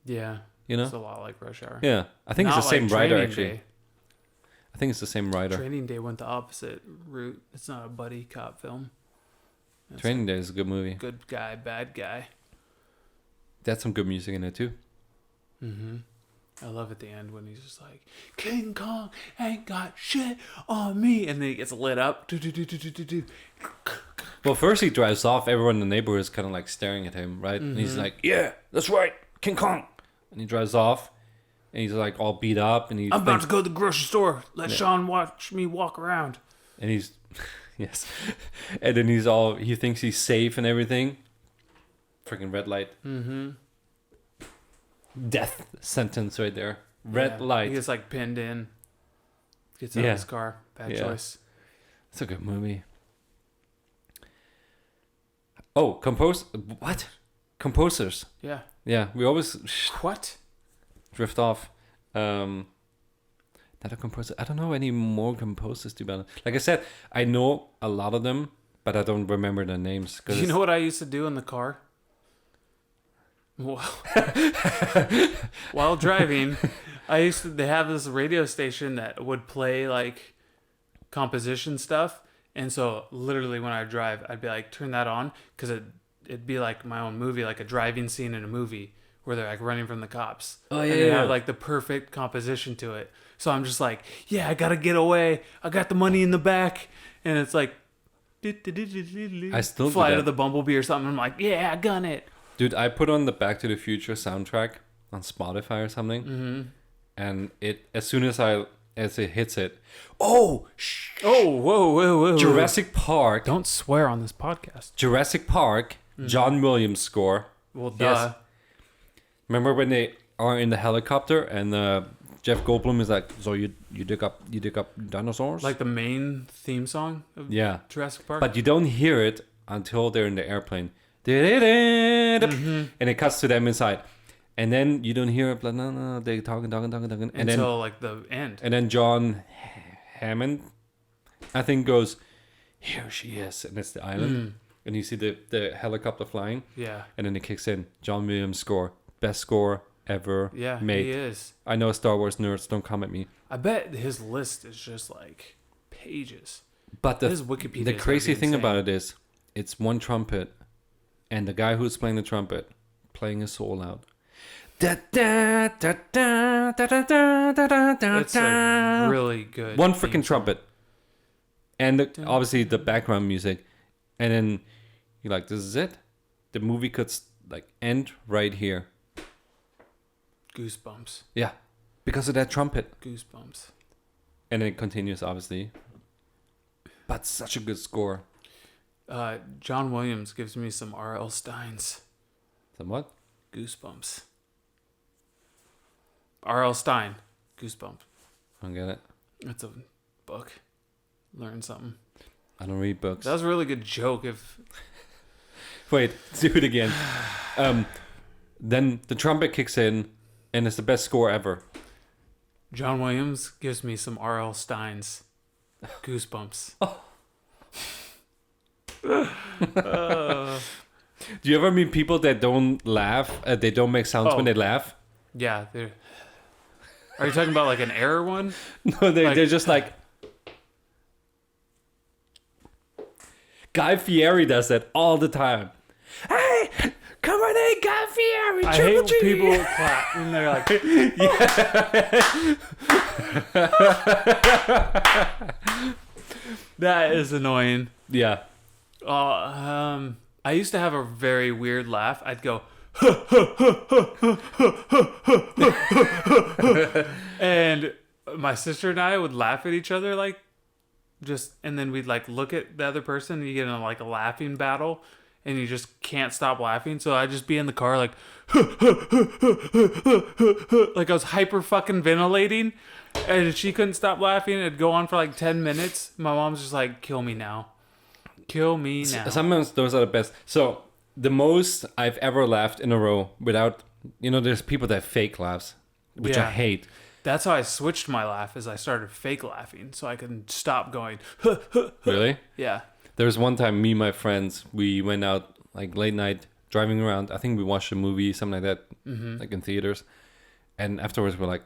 Yeah. You know? It's a lot like Rush Hour. Yeah, I think Not it's the same like writer Training actually. Day. I think it's the same writer. Training Day went the opposite route. It's not a buddy cop film. It's Training Day is a good movie. a good guy, bad guy. That's some good music in it too. Mm-hmm. I love at the end when he's just like, King Kong ain't got shit on me. And then he gets lit up. Do. Well, first he drives off. Everyone in the neighborhood is kind of like staring at him, right? And he's like, "Yeah, that's right, King Kong." And he drives off. and he's like all beat up, and I'm about to go to the grocery store. Let Sean watch me walk around. and he's yes, and then he thinks he's safe and everything. Freaking red light. Mm-hmm. Death sentence right there. Red light. He gets like pinned in. Gets out of his car. Bad choice. It's a good movie. Oh, composers. Yeah. Yeah, we always What? drift off. Not a composer. I don't know any more composers, to be honest. Like I said, I know a lot of them, but I don't remember their names. Do you know what I used to do in the car? While driving, they have this radio station that would play like composition stuff, and so literally when I drive, I'd be like, turn that on, because it'd be like my own movie, like a driving scene in a movie where they're like running from the cops. Oh and they have like the perfect composition to it. So I'm just like, yeah, I gotta get away. I got the money in the back, and it's like, I still Flight do that. of the Bumblebee or something. I'm like, yeah, I got it. Dude, I put on the Back to the Future soundtrack on Spotify or something, and it as soon as it hits it, whoa, whoa. Jurassic Park. Don't swear on this podcast. Jurassic Park, John Williams score. Well, duh. Yes. Remember when they are in the helicopter and Jeff Goldblum is like, so you dig up dinosaurs? Like the main theme song of yeah, Jurassic Park. but you don't hear it until they're in the airplane. And it cuts to them inside, and then you don't hear it. Like, no, they talking, and until like the end. And then John Hammond, I think, goes, here she is, and it's the island, and you see the helicopter flying. Yeah. And then it kicks in. John Williams score, best score ever made. He is. I know Star Wars nerds, don't come at me. I bet his list is just like pages. But His Wikipedia the is crazy gonna be thing insane. about it is, it's one trumpet, and the guy who's playing the trumpet playing his soul out. It's a really good. One theme freaking song. trumpet, and obviously the background music, and then you're like, this is it. The movie could like end right here. Goosebumps. Yeah, because of that trumpet. Goosebumps. And then it continues, obviously. But such a good score. John Williams gives me some R.L. Steins. Some what? Goosebumps. R.L. Stein. Goosebumps. I don't get it. It's a book. Learn something. I don't read books. That was a really good joke. Wait, do it again. Then the trumpet kicks in, and it's the best score ever. John Williams gives me some R.L. Steins. Goosebumps. Do you ever meet people that don't laugh? They don't make sounds when they laugh? Yeah. Are you talking about like an error one? No, they're just like... Guy Fieri does that all the time. Hey, come on in, Guy Fieri. I hate when people clap and they're like, that is annoying. Yeah. I used to have a very weird laugh. I'd go, and my sister and I would laugh at each other like and then we'd like look at the other person and you get in like a laughing battle and you just can't stop laughing. So I'd just be in the car like like I was hyper fucking ventilating, and she couldn't stop laughing. It'd go on for like 10 minutes. My mom's just like, kill me now. Kill me now. Sometimes those are the best. So the most I've ever laughed in a row without, there's people that fake laughs, which I hate. That's how I switched my laugh, is I started fake laughing so I could stop going. Really? Yeah. There was one time, me and my friends, we went out like late night driving around. I think we watched a movie, something like that, like in theaters. And afterwards we're like,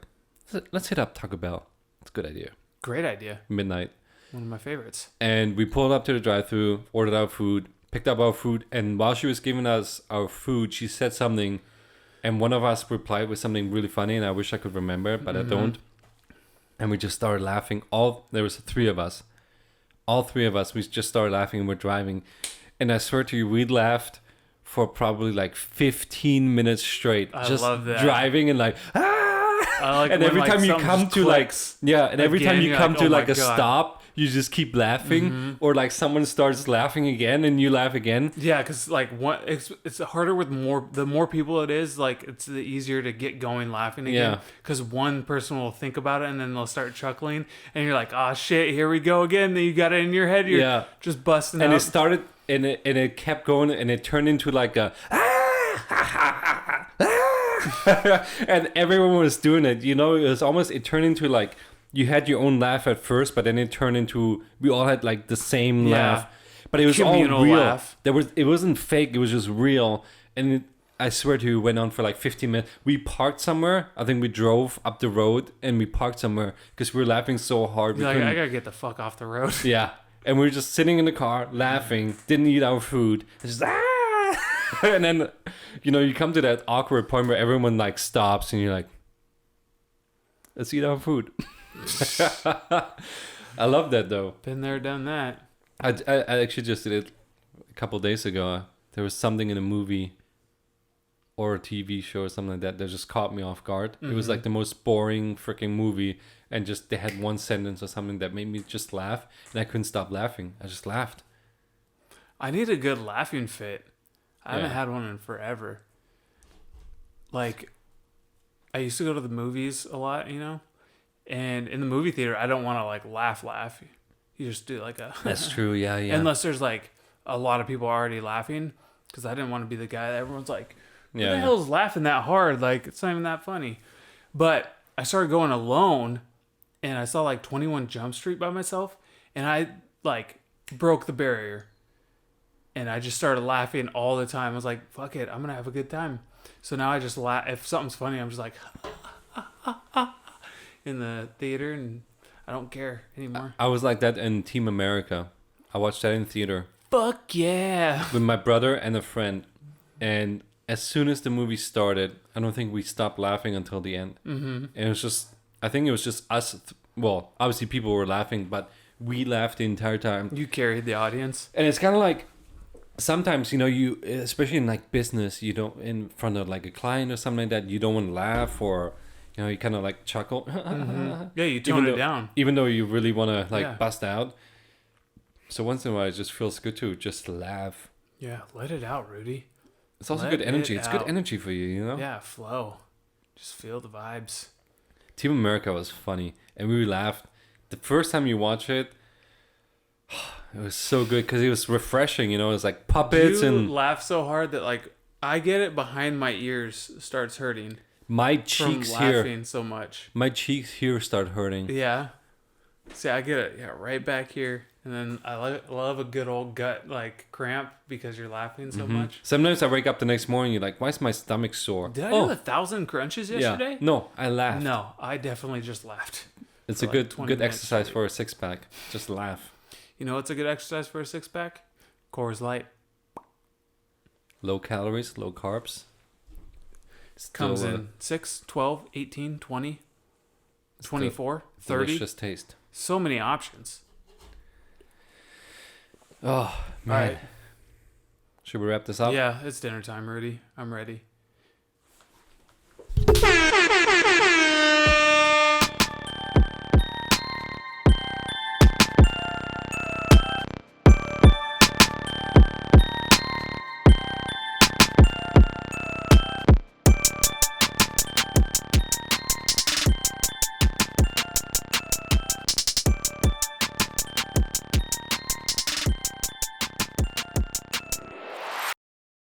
let's hit up Taco Bell. It's a good idea. Great idea. Midnight. One of my favorites. And we pulled up to the drive-thru, ordered our food, picked up our food, and while she was giving us our food, she said something, and one of us replied with something really funny, and I wish I could remember, but I don't. And we just started laughing. There was 3 of us. All 3 of us, we just started laughing, and we're driving. And I swear to you, we laughed for probably like 15 minutes straight. I just love that. driving and like, ah! I like And when, every like, time you something come just to clicks. and every time Again, you you're come like, to "Oh my like a God." stop, you just keep laughing, or like someone starts laughing again and you laugh again. Yeah, because like it's harder with the more people it is, like it's the easier to get going laughing again. Yeah. Because one person will think about it and then they'll start chuckling, and you're like, oh shit, here we go again. Then you got it in your head. You're Yeah. just busting And out. it started and it kept going and it turned into like a and everyone was doing it. You know, it turned into like you had your own laugh at first, but then it turned into we all had like the same laugh. But it was all Communal real. laugh. It wasn't fake, it was just real. And I swear to you, it went on for like 15 minutes. We parked somewhere. I think we drove up the road and we parked somewhere because we were laughing so hard. You're like, I gotta get the fuck off the road. Yeah. And we were just sitting in the car laughing, didn't eat our food. Just, and then, you know, you come to that awkward point where everyone like stops and you're like, let's eat our food. I love that though. Been there, done that. I actually just did it a couple days ago. There was something in a movie or a TV show or something like that just caught me off guard. It was like the most boring freaking movie, and just they had one sentence or something that made me just laugh, and I couldn't stop laughing. I just laughed. I need a good laughing fit. I haven't Yeah. had one in forever. Like, I used to go to the movies a lot, you know? And in the movie theater, I don't want to, like, laugh. You just do, like, a... That's true, yeah. Unless there's, like, a lot of people already laughing. Because I didn't want to be the guy that everyone's like, who the hell's laughing that hard? Like, it's not even that funny. But I started going alone, and I saw, like, 21 Jump Street by myself. And I, like, broke the barrier. And I just started laughing all the time. I was like, fuck it, I'm going to have a good time. So now I just laugh. If something's funny, I'm just like, in the theater, and I don't care anymore. I was like that in Team America. I watched that in theater. Fuck yeah. With my brother and a friend. And as soon as the movie started, I don't think we stopped laughing until the end. Mm-hmm. And it was just, I think it was just us. Well, obviously people were laughing, but we laughed the entire time. You carried the audience. And it's kind of like, sometimes, you know, you, especially in like business, you don't, in front of like a client or something like that, you don't want to laugh, or, you know, you kind of like chuckle. Mm-hmm. Yeah, you tone it down. Even though you really want to like Yeah. bust out. So once in a while, it just feels good to just laugh. Yeah, let it out, Rudy. It's also Let good energy. it It's good out. energy for you, you know? Yeah, flow. Just feel the vibes. Team America was funny, and we laughed. The first time you watch it, it was so good because it was refreshing, you know? It was like puppets You and laugh so hard that, like, I get it behind my ears starts hurting my from cheeks laughing here. so much. My cheeks here start hurting. Yeah. See, I get it. Yeah, right back here. And then I love a good old gut, like, cramp because you're laughing so much. Sometimes I wake up the next morning, you're like, why is my stomach sore? Did I do 1,000 crunches yesterday? Yeah. No, I laughed. No, I definitely just laughed. It's for a like good 20 good minutes exercise straight. for a six pack. Just laugh. You know what's a good exercise for a six-pack? Coors Light. Low calories, low carbs. Comes Still, in 6, 12, 18, 20, 24, 30. delicious taste. So many options. Oh, man. All right. Should we wrap this up? Yeah, it's dinner time, Rudy. I'm ready.